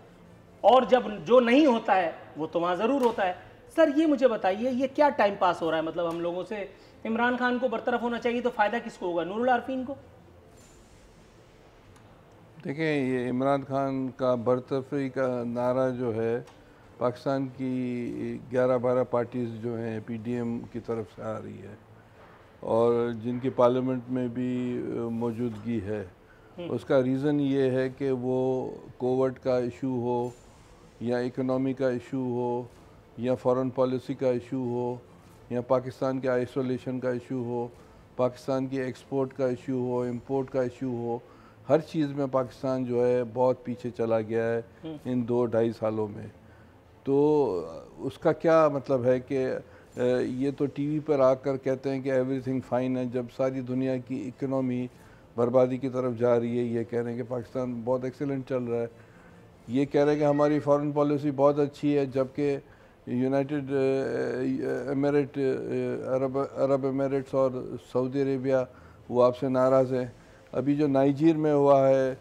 S2: और जब जो नहीं होता है वो तो वहाँ ज़रूर होता है। सर, ये मुझे बताइए, ये क्या टाइम पास हो रहा है? मतलब हम लोगों से इमरान खान को बरतरफ होना चाहिए तो फ़ायदा किसको होगा? नूरुल आरिफीन को?
S5: देखें, ये इमरान खान का बरतरफी का नारा जो है पाकिस्तान की 11-12 पार्टीज़ जो हैं PDM की तरफ से आ रही है और जिनकी पार्लियामेंट में भी मौजूदगी है। उसका रीज़न ये है कि वो कोविड का इशू हो या इकोनॉमी का इशू हो, या फॉरेन पॉलिसी का इशू हो, या पाकिस्तान के आइसोलेशन का इशू हो, पाकिस्तान की एक्सपोर्ट का इशू हो, इंपोर्ट का इशू हो, हर चीज़ में पाकिस्तान जो है बहुत पीछे चला गया है इन 2-2.5 सालों में। तो उसका क्या मतलब है कि ये तो टीवी पर आकर कहते हैं कि एवरीथिंग फाइन है, जब सारी दुनिया की इकोनॉमी बर्बादी की तरफ जा रही है। ये कह रहे हैं कि पाकिस्तान बहुत एक्सीलेंट चल रहा है, ये कह रहे हैं कि हमारी फॉरेन पॉलिसी बहुत अच्छी है, जबकि यूनाइटेड अरब एमिरेट्स और सऊदी अरेबिया वो आपसे नाराज़ हैं। अभी जो नाइजीर में हुआ है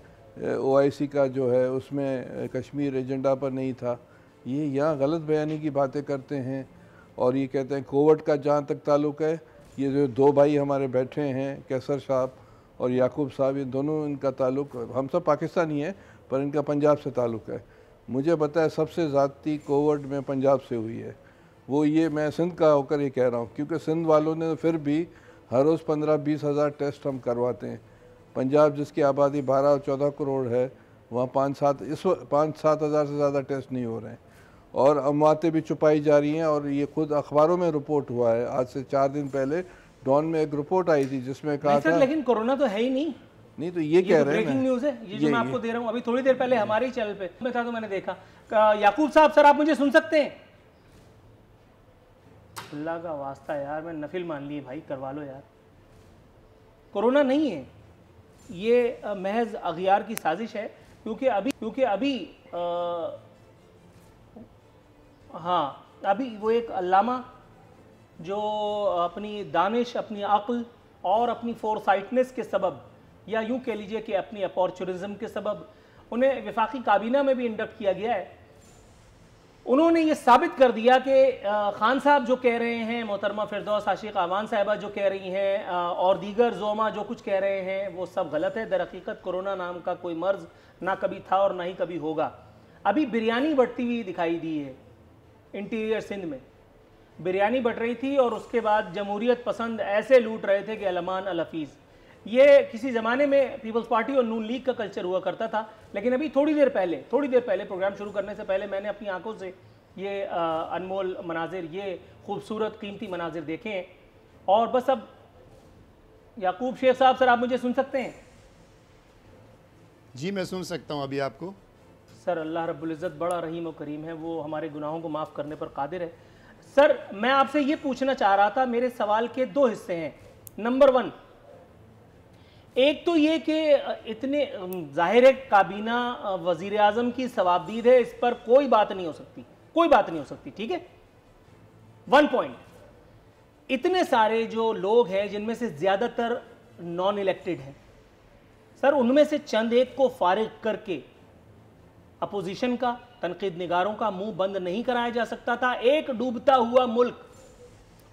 S5: OIC का जो है, उसमें कश्मीर एजेंडा पर नहीं था। ये यहाँ गलत बयानी की बातें करते हैं और ये कहते हैं कोविड का जहाँ तक ताल्लुक़ है, ये जो 2 भाई हमारे बैठे हैं, कैसर साहब और याकूब साहब, ये दोनों, इनका ताल्लुक़, हम सब पाकिस्तानी हैं पर इनका पंजाब से ताल्लुक़ है। मुझे पता है सबसे ज़्यादती कोविड में पंजाब से हुई है। वो ये मैं सिंध का होकर ये कह रहा हूँ, क्योंकि सिंध वालों ने फिर भी हर रोज़ 15-20 हज़ार टेस्ट हम करवाते हैं। पंजाब जिसकी आबादी 12 और 14 करोड़ है, वहाँ 5-7 हज़ार से ज़्यादा टेस्ट नहीं हो रहे हैं और अमवातें भी छुपाई जा रही हैं। और ये खुद अखबारों में रिपोर्ट हुआ है, आज से 4 दिन पहले डॉन में एक रिपोर्ट आई थी जिसमें कहा था,
S2: लेकिन कोरोना तो है ही नहीं।
S5: नहीं तो ये कह रहे हैं,
S2: ब्रेकिंग न्यूज़ है ये जो मैं आपको दे रहा हूँ। अभी थोड़ी देर पहले हमारे ही चैनल पे मैं था तो मैंने देखा। याकूब साहब, सर आप मुझे सुन सकते हैं? अल्लाह का वास्ता यार, मैं नफिल मान लिए भाई, करवा लो यार। कोरोना नहीं है ये, महज अगियार की साजिश है। क्योंकि अभी हाँ, अभी वो एक अल्लामा जो अपनी दानिश, अपनी अक्ल और अपनी फोरसाइटनेस के सबब, या यूं कह लीजिए कि अपनी अपॉर्चुनिज्म के सबब, उन्हें वफाकी काबीना में भी इंडक्ट किया गया है। उन्होंने ये साबित कर दिया कि खान साहब जो कह रहे हैं, मोहतरमा फिरदौस आशिक आवान साहिबा जो कह रही हैं, और दीगर जोमा जो कुछ कह रहे हैं, वो सब गलत है। दर हकीकत कोरोना नाम का कोई मर्ज ना कभी था और ना ही कभी होगा। अभी बिरयानी बटती हुई दिखाई दी है इंटीरियर सिंध में, बिरयानी बट रही थी और उसके बाद जमहूरियत पसंद ऐसे लूट रहे थे कि अलमान अल हफीज़। ये किसी ज़माने में पीपल्स पार्टी और नून लीग का कल्चर हुआ करता था, लेकिन अभी थोड़ी देर पहले प्रोग्राम शुरू करने से पहले मैंने अपनी आंखों से ये अनमोल मनाजिर, ये खूबसूरत कीमती मनाजिर देखे हैं। और बस अब याकूब शेख साहब, सर आप मुझे सुन सकते हैं?
S4: जी मैं सुन सकता हूँ अभी आपको।
S2: सर अल्लाह रब्बुल इज़्ज़त बड़ा रहीम और करीम है, वो हमारे गुनाहों को माफ़ करने पर कादिर है। सर मैं आपसे ये पूछना चाह रहा था, मेरे सवाल के 2 हिस्से हैं। नंबर 1, एक तो ये कि इतने जाहिर है काबीना वज़ीर आज़म की सवाबदीद है, इस पर कोई बात नहीं हो सकती, ठीक है। 1 पॉइंट, इतने सारे जो लोग हैं जिनमें से ज़्यादातर नॉन इलेक्टेड हैं, सर उनमें से चंद एक को फारिग करके अपोजिशन का, तनकीद निगारों का मुंह बंद नहीं कराया जा सकता था? एक डूबता हुआ मुल्क,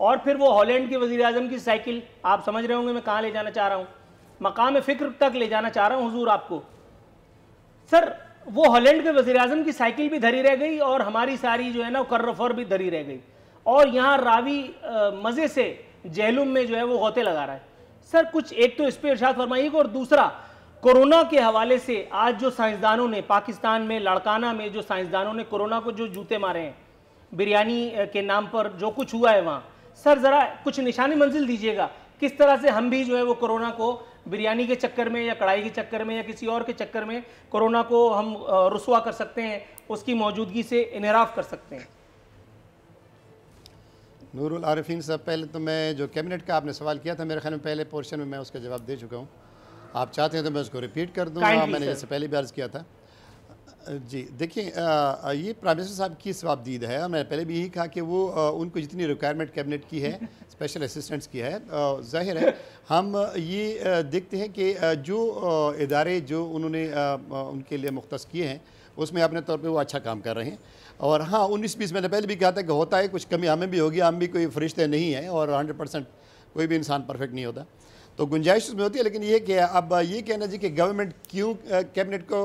S2: और फिर वो हॉलैंड के वज़ीर आज़म की साइकिल, आप समझ रहे होंगे मैं कहाँ ले जाना चाह रहा हूँ, मकाम फ़िक्र तक ले जाना चाह रहा हूँ हुजूर आपको। सर वो हॉलैंड के वज़ीर आज़म की साइकिल भी धरी रह गई और हमारी सारी जो है ना कर्रफर भी धरी रह गई, और यहाँ रावी मज़े से जहलुम में जो है वो गौते लगा रहा है। सर कुछ एक तो इस पर इरशाद फरमाइएगा, और दूसरा कोरोना के हवाले से आज जो साइंसदानों ने पाकिस्तान में, लड़काना में जो साइंसदानों ने कोरोना को जो जूते मारे हैं, बिरयानी के नाम पर जो कुछ हुआ है वहाँ, सर ज़रा कुछ निशानी मंजिल दीजिएगा, किस तरह से हम भी जो है वो कोरोना को बिरयानी के चक्कर में या कढ़ाई के चक्कर में या किसी और के चक्कर में कोरोना को हम रुसवा कर सकते हैं, उसकी मौजूदगी से इनहराफ कर सकते हैं।
S4: नूरुल आरिफीन साहब, पहले तो मैं जो कैबिनेट का आपने सवाल किया था, मेरे ख्याल में पहले पोर्शन में मैं उसका जवाब दे चुका हूँ। आप चाहते हैं तो मैं उसको रिपीट कर दूँगा, मैंने जैसे पहले भी अर्ज़ किया था। जी देखिए, ये प्राइम मिनिस्टर साहब की सवाबदीद है। मैंने पहले भी यही कहा कि वो उनको जितनी रिक्वायरमेंट कैबिनेट की है, स्पेशल असिस्टेंट्स की है, ज़ाहिर है हम ये देखते हैं कि जो इदारे जो उन्होंने उनके लिए मुख्तस किए हैं, उसमें अपने तौर पे वो अच्छा काम कर रहे हैं। और हाँ, 19-20 मैंने पहले भी कहा था कि होता है, कुछ कमी हमें भी होगी, हम भी कोई फरिश्ते नहीं हैं और 100% कोई भी इंसान परफेक्ट नहीं होता, तो गुंजाइश उसमें होती है। लेकिन ये क्या, अब ये कहना जी कि गवर्नमेंट क्यों कैबिनेट को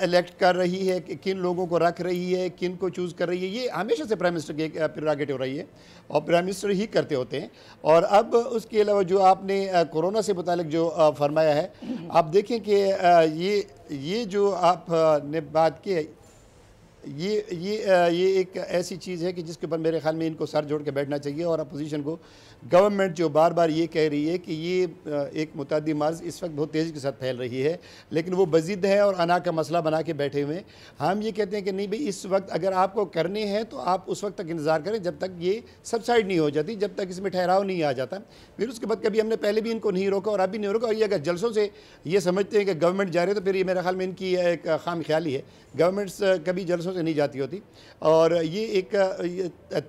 S4: इलेक्ट कर रही है, किन लोगों को रख रही है, किन को चूज़ कर रही है, ये हमेशा से प्राइम मिनिस्टर की प्रेरोगेटिव रही है और प्राइम मिनिस्टर ही करते होते हैं। और अब उसके अलावा जो आपने कोरोना से मुतालिक जो फरमाया है, आप देखें कि ये जो आपने बात की है, ये एक ऐसी चीज़ है कि जिसके ऊपर मेरे ख्याल में इनको सर जोड़ के बैठना चाहिए। और अपोजिशन को, गवर्नमेंट जो बार बार ये कह रही है कि ये एक मुतअद्दी मर्ज़ इस वक्त बहुत तेज़ी के साथ फैल रही है, लेकिन वो बज़िद है और अना का मसला बना के बैठे हुए हैं। हम ये कहते हैं कि नहीं भाई, इस वक्त अगर आपको करने हैं तो आप उस वक्त तक इंतज़ार करें जब तक ये सबसाइड नहीं हो जाती, जब तक इसमें ठहराव नहीं आ जाता। फिर उसके बाद कभी हमने पहले भी इनको नहीं रोका और अब भी नहीं रोका। और ये अगर जलसों से ये समझते हैं कि गवर्नमेंट जा रही है तो फिर ये मेरे ख्याल में इनकी एक खाम ख्याली है। गवर्नमेंट्स कभी जलसों से नहीं जाती होती। और ये एक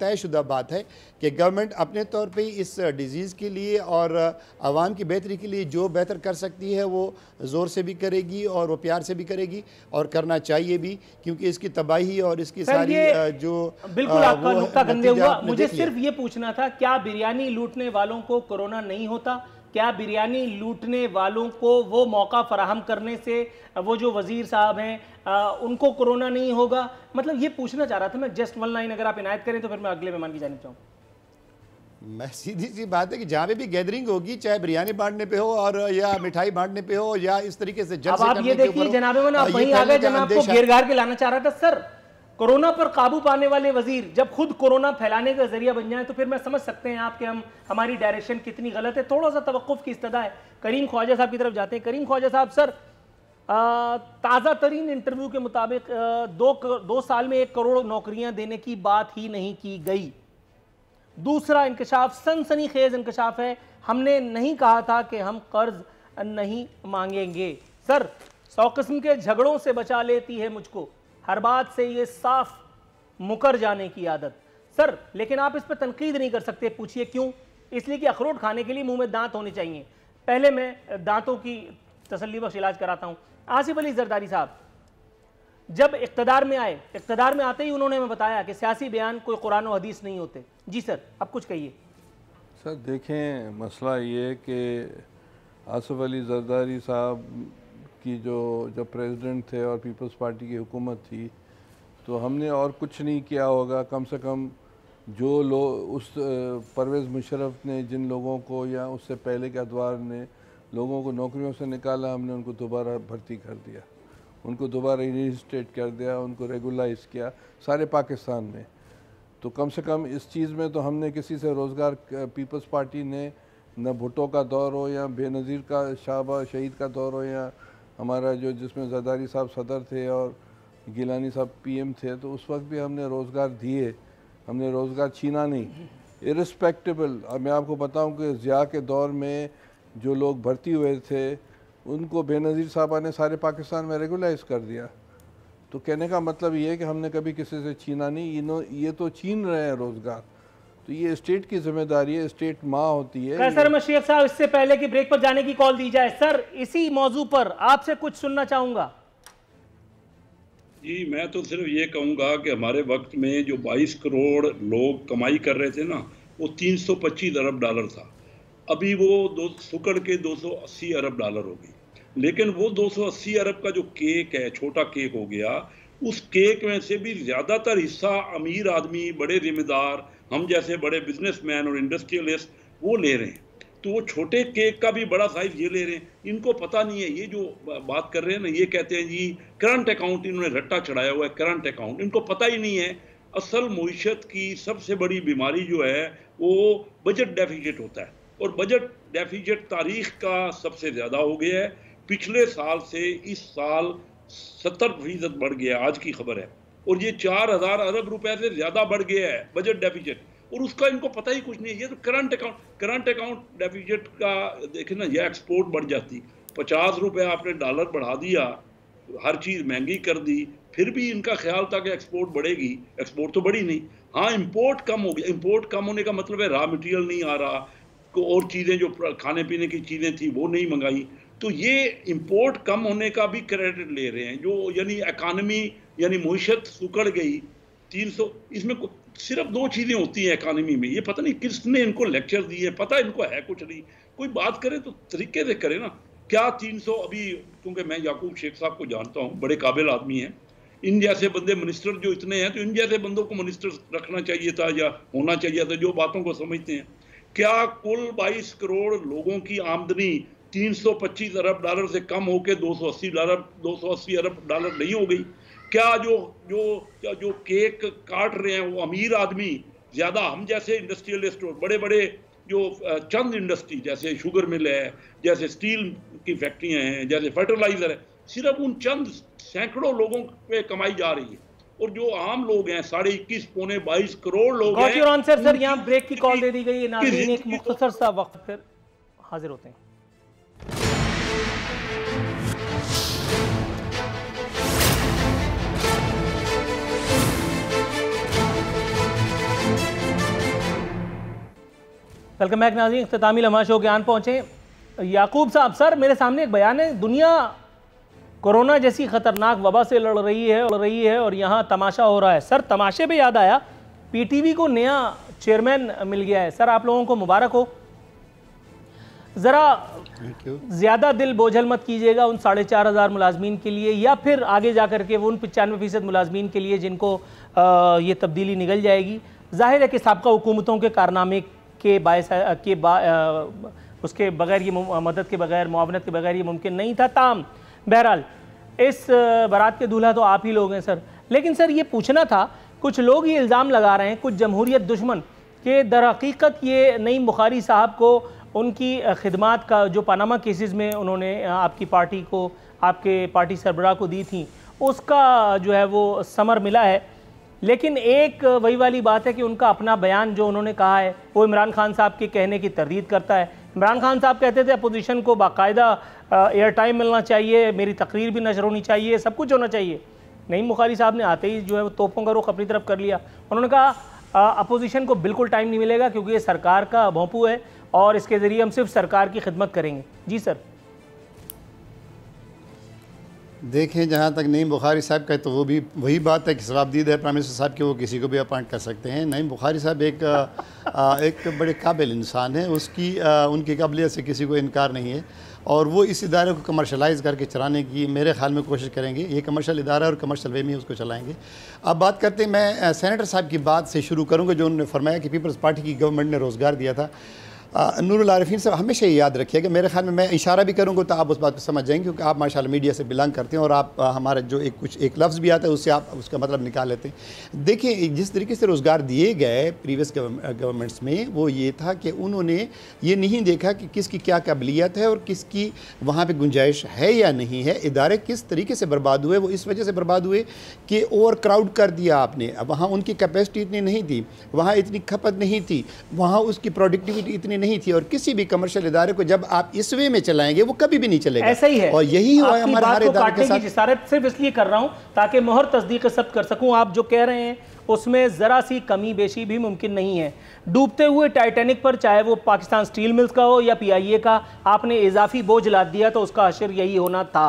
S4: तयशुदा बात है कि गवर्नमेंट अपने तौर पे इस डिज़ीज़ के लिए और आवाम की बेहतरी के लिए जो बेहतर कर सकती है वो ज़ोर से भी करेगी और वो प्यार से भी करेगी और करना चाहिए भी, क्योंकि इसकी तबाही और इसकी सारी जो
S2: बिल्कुल आपका नुक्ता गंदे हुआ। मुझे सिर्फ ये पूछना था, क्या बिरयानी लूटने वालों को कोरोना नहीं होता? क्या बिरयानी लूटने वालों को वो मौका फराहम करने से वो जो वजीर साहब हैं उनको कोरोना नहीं होगा? मतलब ये पूछना चाह रहा था मैं। जस्ट वन लाइन अगर आप इनायत करें तो फिर मैं अगले मेहमान की जानिब चाहूँ।
S4: मैं सीधी सी बात है कि जहाँ पे भी गैदरिंग होगी, चाहे बिरयानी बांटने पे हो और या मिठाई बांटने पे हो या इस तरीके से
S2: अब आप ये देखिए जनाब, आप वहीं आ गए जब मैं आपको घेर घार के लाना चाह रहा था। सर, कोरोना पर काबू पाने वाले वजीर जब खुद कोरोना फैलाने का जरिया बन जाए तो फिर मैं समझ सकते हैं आप कि हमारी डायरेक्शन कितनी गलत है। थोड़ा सा तवक्कुफ की इस्तदा है। करीम ख्वाजा साहब की तरफ जाते हैं। करीम ख्वाजा साहब, सर, ताज़ा तरीन इंटरव्यू के मुताबिक 2 साल में 1 करोड़ नौकरियां देने की बात ही नहीं की गई। दूसरा इंकशाफ सनसनीखेज इंकशाफ है, हमने नहीं कहा था कि हम कर्ज नहीं मांगेंगे। सर, 100 किस्म के झगड़ों से बचा लेती है मुझको हर बात से ये साफ मुकर जाने की आदत। सर, लेकिन आप इस पर तनकीद नहीं कर सकते। पूछिए क्यों? इसलिए कि अखरोट खाने के लिए मुंह में दांत होने चाहिए। पहले मैं दांतों की तसल्ली बख्श इलाज कराता हूं। आसिफ अली जरदारी साहब जब इक़्तिदार में आए, इक़्तिदार में आते ही उन्होंने हमें बताया कि सियासी बयान कोई कुरान और हदीस नहीं होते। जी सर, अब कुछ कहिए।
S5: सर देखें, मसला ये कि आसिफ अली जरदारी साहब की जब प्रेसिडेंट थे और पीपल्स पार्टी की हुकूमत थी तो हमने और कुछ नहीं किया होगा। कम से कम जो लोग उस परवेज़ मुशर्रफ ने जिन लोगों को या उससे पहले के अदवार ने लोगों को नौकरियों से निकाला, हमने उनको दोबारा भर्ती कर दिया, उनको दोबारा रीइंस्टेट कर दिया, उनको रेगुलाइज किया सारे पाकिस्तान में। तो कम से कम इस चीज़ में तो हमने किसी से रोज़गार, पीपल्स पार्टी ने न भुट्टो का दौर हो या बेनज़ीर का शाहबाज शहीद का दौर हो या हमारा जो जिसमें जरदारी साहब सदर थे और गिलानी साहब पीएम थे, तो उस वक्त भी हमने रोज़गार दिए, हमने रोज़गार छीना नहीं। इरिस्पेक्टिबल, अब मैं आपको बताऊं कि ज़िया के दौर में जो लोग भर्ती हुए थे उनको बेनज़ीर साहबा ने सारे पाकिस्तान में रेगुलाइज कर दिया। तो कहने का मतलब ये है कि हमने कभी किसी से छीना नहीं, ये तो छीन रहे हैं रोज़गार। तो ये स्टेट की जिम्मेदारी है, स्टेट माँ होती है।
S2: सर मशीर साहब, इससे पहले कि ब्रेक पर जाने की कॉल दी जाए, सर इसी मौजू पर आपसे कुछ सुनना चाहूंगा।
S3: जी, मैं तो सिर्फ ये कहूँगा कि हमारे वक्त में जो 22 करोड़ लोग कमाई कर रहे थे ना, वो 325 अरब डॉलर था। अभी वो सुकड़ के 280 अरब डॉलर हो गई। लेकिन वो 280 अरब का जो केक है, छोटा केक हो गया, उस केक में से भी ज़्यादातर हिस्सा अमीर आदमी, बड़े जिम्मेदार, हम जैसे बड़े बिजनेसमैन और इंडस्ट्रियलिस्ट वो ले रहे हैं। तो वो छोटे केक का भी बड़ा साइज ये ले रहे हैं। इनको पता नहीं है, ये जो बात कर रहे हैं ना, ये कहते हैं जी करंट अकाउंट, इन्होंने रट्टा चढ़ाया हुआ है करंट अकाउंट। इनको पता ही नहीं है असल मईशत की सबसे बड़ी बीमारी जो है वो बजट डेफिसिट होता है। और बजट डेफिसिट तारीख का सबसे ज़्यादा हो गया है। पिछले साल से इस साल 70% बढ़ गया, आज की खबर है। और ये 4000 अरब रुपए से ज़्यादा बढ़ गया है बजट डेफिसिट, और उसका इनको पता ही कुछ नहीं है। ये तो करंट अकाउंट डेफिसिट का देखें ना, ये एक्सपोर्ट बढ़ जाती, 50 रुपये आपने डॉलर बढ़ा दिया, हर चीज़ महंगी कर दी, फिर भी इनका ख्याल था कि एक्सपोर्ट बढ़ेगी, एक्सपोर्ट तो बढ़ी नहीं। हाँ, इंपोर्ट कम हो गया। इंपोर्ट कम होने का मतलब है रॉ मटेरियल नहीं आ रहा, और चीज़ें जो खाने पीने की चीज़ें थी वो नहीं मंगाई। तो ये इंपोर्ट कम होने का भी क्रेडिट ले रहे हैं, जो यानी इकानमी यानी मईशत सुकड़ गई 300। इसमें सिर्फ 2 चीज़ें होती हैं इकानमी में, ये पता नहीं किसने इनको लेक्चर दिए, पता इनको है कुछ नहीं। कोई बात करे तो तरीके से करे ना। क्या 300 अभी, क्योंकि मैं याकूब शेख साहब को जानता हूँ, बड़े काबिल आदमी हैं, इन जैसे बंदे मिनिस्टर जो इतने हैं, तो इन जैसे बंदों को मिनिस्टर रखना चाहिए था या होना चाहिए था, जो बातों को समझते हैं। क्या कुल 22 करोड़ लोगों की आमदनी 325 अरब डॉलर से कम होकर 280 अरब डॉलर नहीं हो गई? क्या जो केक काट रहे हैं वो अमीर आदमी ज़्यादा, हम जैसे इंडस्ट्रियलिस्ट बड़े बड़े जो चंद इंडस्ट्री जैसे शुगर मिल है, जैसे स्टील की फैक्ट्रियाँ हैं, जैसे फर्टिलाइज़र है, सिर्फ उन चंद सैकड़ों लोगों पे कमाई जा रही है, और जो आम लोग हैं 21.5 पौने 22 करोड़ लोग हैं।
S2: योर आंसर सर, यहाँ ब्रेक की कॉल दे दी गई है। नाज़रीन एक मुख्तसर सा वक्त फिर हाजिर होते हैं। वेलकम बैक नाज़रीन, इख्तितामी लम्हा शो के आन पहुँचे। याकूब साहब, सर मेरे सामने एक बयान है, दुनिया कोरोना जैसी ख़तरनाक वबा से लड़ रही है और यहाँ तमाशा हो रहा है। सर तमाशे पे याद आया, पीटीवी को नया चेयरमैन मिल गया है। सर आप लोगों को मुबारक हो। ज़रा ज़्यादा दिल बोझल मत कीजिएगा उन 4,500 मुलाजमीन के लिए, या फिर आगे जा कर के वो उन 95% मुलाजमीन के लिए जिनको ये तब्दीली निकल जाएगी। जाहिर है कि साबका हुकूमतों के कारनामे के उसके बगैर ये मदद के बगैर, मुआवनत के बगैर ये मुमकिन नहीं था। ताम बहरहाल इस बारात के दूल्हा तो आप ही लोग हैं सर। लेकिन सर ये पूछना था, कुछ लोग ये इल्ज़ाम लगा रहे हैं, कुछ जमहूरियत दुश्मन, कि दर हकीकत ये नईम बुखारी साहब को उनकी खिदमात का जो पनामा केसेस में उन्होंने आपकी पार्टी को, आपके पार्टी सरबराह को दी थी, उसका जो है वो समर मिला है। लेकिन एक वही वाली बात है कि उनका अपना बयान जो उन्होंने कहा है वो इमरान खान साहब के कहने की तरदीद करता है। इमरान खान साहब कहते थे अपोजिशन को बाकायदा एयर टाइम मिलना चाहिए, मेरी तकरीर भी नशर होनी चाहिए, सब कुछ होना चाहिए। नईम बुखारी साहब ने आते ही जो है वो तोपों का रुख अपनी तरफ कर लिया। उन्होंने कहा अपोजिशन को बिल्कुल टाइम नहीं मिलेगा क्योंकि ये सरकार का भोंपू है और इसके ज़रिए हम सिर्फ सरकार की खिदमत करेंगे। जी सर।
S4: देखें, जहाँ तक नईम बुखारी साहब का है तो वो भी वही बात है कि सवाबदीद है प्राइम मिनिस्टर साहब के, वो किसी को भी अपॉइंट कर सकते हैं। नईम बुखारी साहब एक बड़े काबिल इंसान है, उनकी काबिलियत से किसी को इनकार नहीं है, और वो इस इदारे को कमर्शलाइज़ करके चलाने की मेरे ख्याल में कोशिश करेंगे। ये कमर्शल इदारा है और कमर्शल वे में उसको चलाएंगे। अब बात करते हैं, मैं सेनेटर साहब की बात से शुरू करूँगा जो उन्होंने फरमाया कि पीपल्स पार्टी की गवर्नमेंट ने रोज़गार दिया था। नूरुल आरिफीन साहब हमेशा ये याद रखिएगा, मेरे ख्याल में मैं इशारा भी करूँगा तो आप उस बात को समझ जाएंगे, क्योंकि आप माशाल्लाह मीडिया से बिलोंग करते हैं और आप हमारा जो एक लफ्ज़ भी आता है उससे आप उसका मतलब निकाल लेते हैं। देखिए, जिस तरीके से रोज़गार दिए गए प्रीवियस गवर्नमेंट्स में, वो ये था कि उन्होंने ये नहीं देखा कि किसकी क्या काबिलियत है और किसकी वहाँ पर गुंजाइश है या नहीं है। इदारे किस तरीके से बर्बाद हुए, वो इस वजह से बर्बाद हुए कि ओवर क्राउड कर दिया आपने। अब वहाँ उनकी कैपेसिटी इतनी नहीं थी, वहाँ इतनी खपत नहीं थी, वहाँ उसकी प्रोडक्टिविटी इतनी नहीं थी, और किसी भी कमर्शियल इदारे को जब आप इस वे में चलाएंगे वो कभी भी नहीं चलेगा।
S2: ऐसा ही है,
S4: और यही हुआ है हमारे इदारे के साथ।
S2: जिसारत सिर्फ इसलिए कर रहा हूं ताकि मोहर तस्दीक सब्त कर सकूं। आप जो कह रहे हैं उसमें ज़रा सी कमी बेशी भी मुमकिन नहीं है। डूबते हुए टाइटैनिक पर, चाहे वो पाकिस्तान स्टील मिल्स का हो या PIA का, आपने इजाफी बोझ लाद दिया तो उसका असर यही होना था।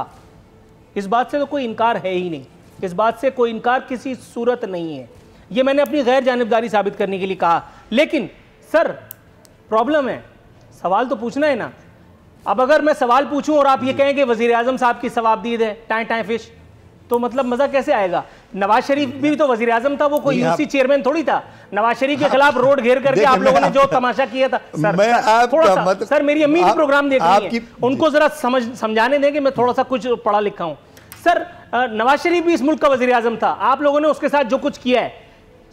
S2: इस बात से तो कोई इनकार है ही नहीं, इस बात से कोई इनकार किसी सूरत नहीं है। ये मैंने अपनी गैर जानिबदारी साबित करने के लिए कहा। लेकिन सर प्रॉब्लम है, सवाल तो पूछना है ना। अब अगर मैं सवाल पूछूं और आप ये कहें कि वज़ीर आज़म साहब की सवाबदीद है टाइम फिश, तो मतलब मज़ा कैसे आएगा। नवाज शरीफ भी तो वज़ीर आज़म था, वो कोई यूसी चेयरमैन थोड़ी था। नवाज शरीफ के खिलाफ रोड घेर करके आप लोगों ने जो तमाशा किया था। सर मेरी अम्मी भी प्रोग्राम देख रही है, उनको जरा समझाने दें कि मैं थोड़ा सा कुछ पढ़ा लिखा हूं। सर नवाज शरीफ भी इस मुल्क का वज़ीर आज़म था, आप लोगों ने उसके साथ जो कुछ किया है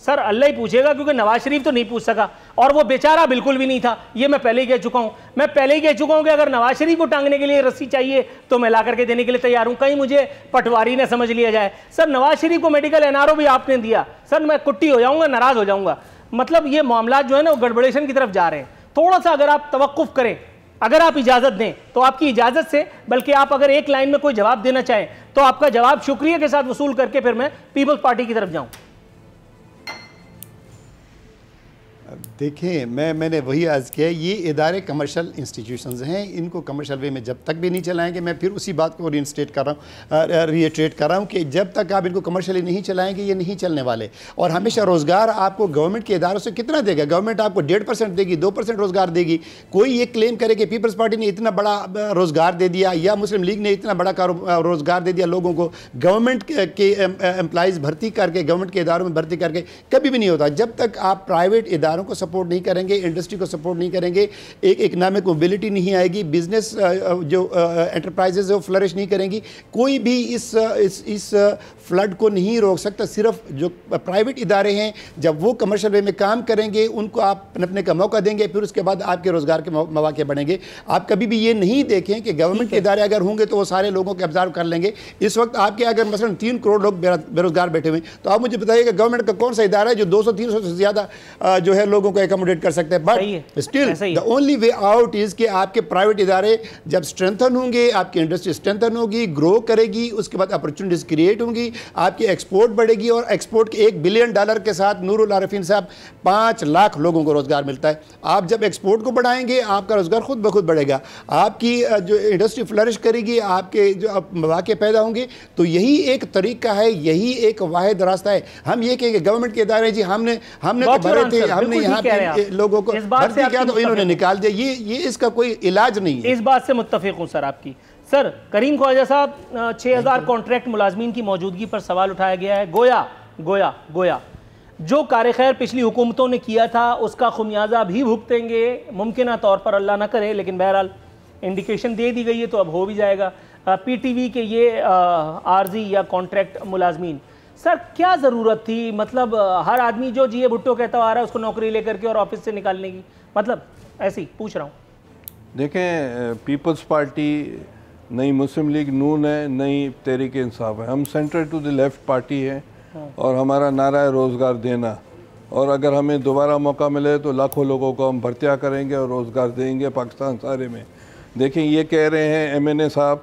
S2: सर अल्लाह ही पूछेगा, क्योंकि नवाज शरीफ तो नहीं पूछ सका और वो बेचारा बिल्कुल भी नहीं था। ये मैं पहले ही कह चुका हूं, कि अगर नवाज शरीफ को टांगने के लिए रस्सी चाहिए तो मैं ला करके देने के लिए तैयार हूं। कहीं मुझे पटवारी ने समझ लिया जाए। सर नवाज शरीफ को मेडिकल NRO भी आपने दिया, सर मैं कुट्टी हो जाऊंगा, नाराज हो जाऊंगा। मतलब ये मामला जो है ना वो गड़बड़ेशन की तरफ जा रहे हैं। थोड़ा सा अगर आप तवक्कुफ करें, अगर आप इजाजत दें तो आपकी इजाजत से, बल्कि आप अगर एक लाइन में कोई जवाब देना चाहें तो आपका जवाब शुक्रिया के साथ वसूल करके फिर मैं पीपल्स पार्टी की तरफ जाऊं।
S4: देखें, मैंने वही अर्ज़ किया, ये इदारे कमर्शियल इंस्टीट्यूशंस हैं, इनको कमर्शियल वे में जब तक भी नहीं चलाएंगे, मैं फिर उसी बात को रीइंस्टेट कर रहा हूँ कि जब तक आप इनको कमर्शियली नहीं चलाएंगे ये नहीं चलने वाले। और हमेशा रोज़गार आपको गवर्नमेंट के इदारों से कितना देगा? गवर्नमेंट आपको 1.5% देगी, 2% रोज़गार देगी। कोई ये क्लेम करे कि पीपल्स पार्टी ने इतना बड़ा रोज़गार दे दिया या मुस्लिम लीग ने इतना बड़ा रोज़गार दे दिया लोगों को, गवर्नमेंट के एम्प्लॉइज़ भर्ती करके, गवर्नमेंट के इदारों में भर्ती करके, कभी भी नहीं होता। जब तक आप प्राइवेट इदारों को सपोर्ट नहीं करेंगे, इंडस्ट्री को सपोर्ट नहीं करेंगे, एक इकनॉमिक मोबिलिटी नहीं आएगी, बिजनेस जो एंटरप्राइजेज है वो फ्लरिश नहीं करेंगी। कोई भी इस फ्लड को नहीं रोक सकता। सिर्फ जो प्राइवेट इदारे हैं जब वो कमर्शियल वे में काम करेंगे उनको आप अपने का मौका देंगे, फिर उसके बाद आपके रोज़गार के मौके बढ़ेंगे। आप कभी भी ये नहीं देखें कि गवर्नमेंट के इदारे अगर होंगे तो वो सारे लोगों को ऑब्जर्व कर लेंगे। इस वक्त आपके अगर मसलन 3 करोड़ लोग बेरोजगार बैठे हुए, तो आप मुझे बताइएगा गवर्नमेंट का कौन सा इदारा है जो 200-300 से ज़्यादा जो है लोगों को एकोमोडेट कर सकते हैं। But still the only way out is कि आपके प्राइवेट इदारे जब स्ट्रेंथन होंगे, आपकी इंडस्ट्री स्ट्रेंथन होगी, ग्रो करेगी, उसके बाद अपॉर्चुनिटीज़ क्रिएट होंगी, आपकी एक्सपोर्ट बढ़ेगी, और एक्सपोर्ट के $1 बिलियन के साथ नूरुल आरिफीन साहब 5 लाख लोगों को रोज़गार मिलता है। आप जब एक्सपोर्ट को बढ़ाएंगे आपका रोज़गार खुद ब खुद बढ़ेगा, आपकी जो इंडस्ट्री फ्लरिश करेगी, आपके जो मौके पैदा होंगे। तो यही एक तरीका है, यही एक वाहिद रास्ता है। हम ये कहेंगे गवर्नमेंट के इदारे जी हमने तो भरे थे, हमने यहाँ पे लोगों को भर्ती किया तो इन्होंने निकाल दिया, ये इसका कोई इलाज नहीं है।
S2: इस बात से मुत्तफिक हूँ सर आपकी। सर करीम ख्वाजा साहब, 6000 कॉन्ट्रैक्ट मुलाजमीन की मौजूदगी पर सवाल उठाया गया है। गोया जो कार-ए-खैर पिछली हुकूमतों ने किया था उसका खुमियाजा भी भुगतेंगे, मुमकिन तौर पर अल्लाह ना करे, लेकिन बहरहाल इंडिकेशन दे दी गई है तो अब हो भी जाएगा। PTV के ये आर्जी या कॉन्ट्रैक्ट मुलाजमीन, सर क्या ज़रूरत थी? मतलब हर आदमी जो जिए भुट्टो कहता आ रहा है उसको नौकरी लेकर के और ऑफिस से निकालने की, मतलब ऐसे ही पूछ रहा हूँ।
S5: देखें, पीपल्स पार्टी नई मुस्लिम लीग नून है, नई तहरीक इंसाफ है, हम centre to the left party है और हमारा नारा है रोज़गार देना। और अगर हमें दोबारा मौका मिले तो लाखों लोगों को हम भर्तियाँ करेंगे और रोज़गार देंगे पाकिस्तान सारे में। देखें, ये कह रहे हैं MNA साहब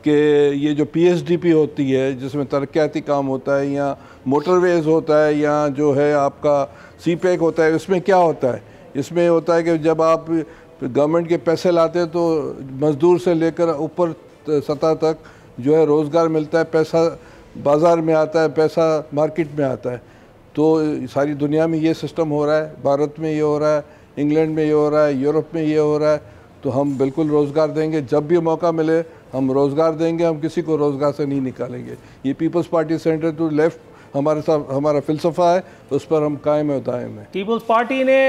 S5: कि ये जो PSDP होती है जिसमें तरक्याती काम होता है, या मोटरवेज़ होता है, या जो है आपका CPEC होता है, इसमें क्या होता है? इसमें होता है कि जब आप गवर्नमेंट के पैसे लाते हैं तो मज़दूर से लेकर ऊपर सतह तक जो है रोज़गार मिलता है, पैसा बाज़ार में आता है, पैसा मार्केट में आता है। तो सारी दुनिया में ये सिस्टम हो रहा है, भारत में ये हो रहा है, इंग्लैंड में ये हो रहा है, यूरोप में ये हो रहा है। तो हम बिल्कुल रोज़गार देंगे, जब भी मौका मिले हम रोज़गार देंगे, हम किसी को रोज़गार से नहीं निकालेंगे। ये people's party centre to left हमारे साथ हमारा फिलसफा है, उस पर हम कायम है दायम है।
S2: पीपल्स पार्टी ने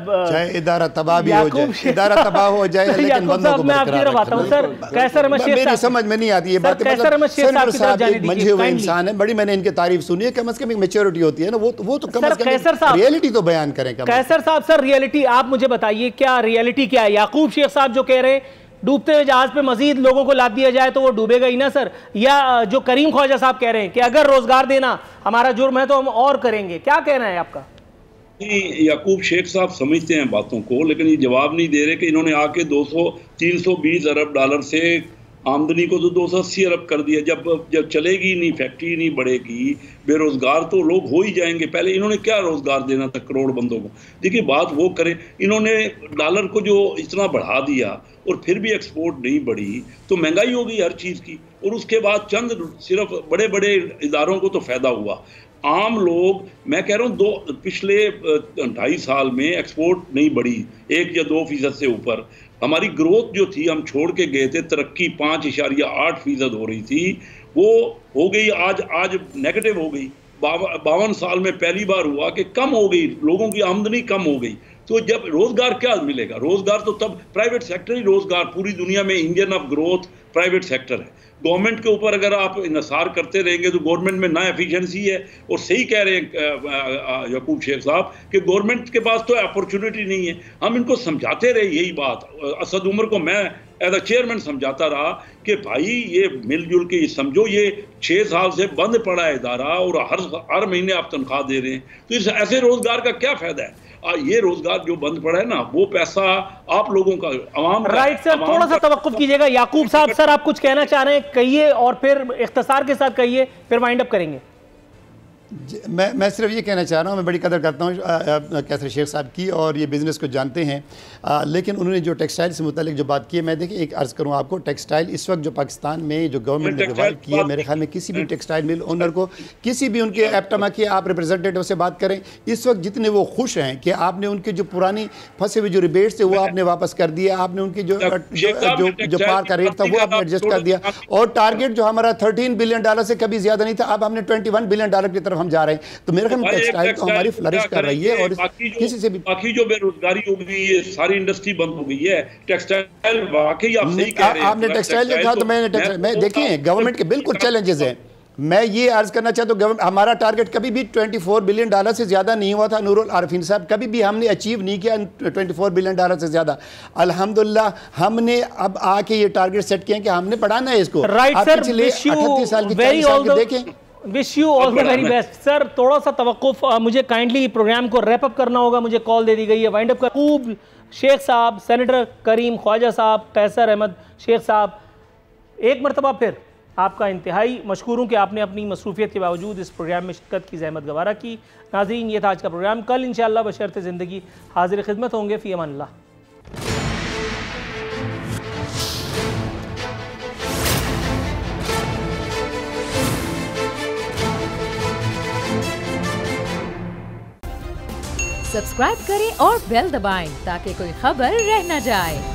S4: चाहे इदारा तबाह भी हो जाए, इदारा तबाह हो जाए, लेकिन बंदों को बरकरार रखना।
S2: सर कैसर अहमद शेख
S4: मेरी समझ में नहीं आती ये बात। सेनेटर साहब एक मंझे हुए इंसान है, बड़ी मैंने इनकी तारीफ सुनी है, कम से कम एक मैच्योरिटी होती है ना, वो तो कम से कम रियलिटी तो बयान करें।
S2: कैसर साहब, सर रियलिटी आप मुझे बताइए, क्या रियलिटी क्या है? याकूब शेख साहब जो कह रहे हैं डूबते हुए जहाज पे मजीद लोगों को लाद दिया जाए तो वो डूबेगा ही ना सर, या जो करीम ख्वाजा साहब कह रहे हैं कि अगर रोजगार देना हमारा जुर्म है तो हम और करेंगे, क्या कहना है आपका?
S3: याकूब शेख साहब समझते हैं बातों को, लेकिन ये जवाब नहीं दे रहे कि इन्होंने आके 320 अरब डॉलर से आमदनी को तो 280 अरब कर दिया। जब चलेगी नहीं, फैक्ट्री नहीं बढ़ेगी, बेरोजगार तो लोग हो ही जाएंगे। पहले इन्होंने क्या रोजगार देना था करोड़ बंदों को? देखिए बात वो करें, इन्होंने डॉलर को जो इतना बढ़ा दिया और फिर भी एक्सपोर्ट नहीं बढ़ी तो महंगाई हो गई हर चीज़ की। और उसके बाद चंद सिर्फ बड़े बड़े इदारों को तो फ़ायदा हुआ, आम लोग, मैं कह रहा हूँ पिछले 2.5 साल में एक्सपोर्ट नहीं बढ़ी 1 या 2% से ऊपर। हमारी ग्रोथ जो थी हम छोड़ के गए थे, तरक्की 5.8% हो रही थी, वो हो गई आज नेगेटिव हो गई। 52 साल में पहली बार हुआ कि कम हो गई, लोगों की आमदनी कम हो गई। तो जब रोजगार क्या मिलेगा? रोजगार तो तब प्राइवेट सेक्टर ही रोजगार, पूरी दुनिया में engine of growth private sector है। गवर्नमेंट के ऊपर अगर आप इंसार करते रहेंगे तो गवर्नमेंट में ना एफिशिएंसी है। और सही कह रहे हैं याकूब शेख साहब कि गवर्नमेंट के पास तो अपॉर्चुनिटी नहीं है। हम इनको समझाते रहे यही बात। असद उमर को मैं एज अ चेयरमैन समझाता रहा कि भाई ये मिलजुल के समझो, ये 6 साल से बंद पड़ा है इदारा और हर महीने आप तनख्वाह दे रहे हैं, तो इस ऐसे रोजगार का क्या फायदा है? ये रोजगार जो बंद पड़ा है ना, वो पैसा आप लोगों का, आवाम।
S2: राइट सर, थोड़ा सा तवक्कुफ कीजिएगा। याकूब साहब, सर आप कुछ कहना चाह रहे हैं, कहिए और फिर इख्तिसार के साथ कहिए, फिर वाइंड अप करेंगे।
S4: मैं सिर्फ ये कहना चाह रहा हूँ, मैं बड़ी कदर करता हूँ कैसर शेख साहब की और ये बिज़नेस को जानते हैं, लेकिन उन्होंने जो टेक्सटाइल से मुतालिक जो बात की है, मैं देखिए एक अर्ज़ करूँ आपको, टेक्सटाइल इस वक्त जो पाकिस्तान में जो गवर्नमेंट ने रिवाइव की है, मेरे ख्याल में किसी भी टेक्सटाइल मिल ओनर को, किसी भी उनके एप्टमा के आप रिप्रेजेंटेटिव से बात करें, इस वक्त जितने वो खुश हैं कि आपने उनके जो पुरानी फंसे हुए जो रिबेट्स थे वो आपने वापस कर दिया, आपने उनकी जो पार का रेट था वो आपने एडजस्ट कर दिया, और टारगेट जो हमारा $13 बिलियन से कभी ज़्यादा नहीं था, अब हमने $21 बिलियन की तरफ हम जा रहे हैं। तो मेरे ख्याल में टेक्सटाइल तो हमारी फ्लरिश कर रही है, और किसी से भी
S3: बाकी जो बेरोजगारी हो गई है, सारी इंडस्ट्री बंद हो गई है, टेक्सटाइल वाकई आप सही कह रहे हैं।
S4: आपने टेक्सटाइल लिखा तो मैं देखिए गवर्नमेंट के बिल्कुल चैलेंजेस हैं। मैं ये अर्ज करना चाहता हूँ, गवर्नमेंट हमारा टारगेट कभी भी $24 बिलियन से ज़्यादा नहीं हुआ था। नूरुल आरिफीन साहब, कभी भी हमने अचीव नहीं किया $24 बिलियन से ज़्यादा। अल्हम्दुलिल्लाह हमने अब आके ये टारगेट सेट किया कि हमने बढ़ाना है इसको।
S2: राइट सर,
S4: पिछले 38 साल की 40 साल की देखें।
S2: Wish you all the very best sir. थोड़ा सा तवक्कुफ, मुझे काइंडली प्रोग्राम को रैप अप करना होगा, मुझे कॉल दे दी गई है। वाइंड अप कर खूब शेख साहब, सेनेटर करीम ख्वाजा साहब, कैसर अहमद शेख साहब, एक मरतबा फिर आपका इंतहाई मशकूर हूँ कि आपने अपनी मसरूफियत के बावजूद इस प्रोग्राम में शिरकत की ज़हमत गवारा की। नाज़रीन, ये था आज का प्रोग्राम। कल इंशाअल्लाह बशर्ते ज़िंदगी हाजिर खिदमत होंगे। फ़ी अमानिल्लाह।
S1: सब्सक्राइब करें और बेल दबाएं ताकि कोई खबर रह न जाए।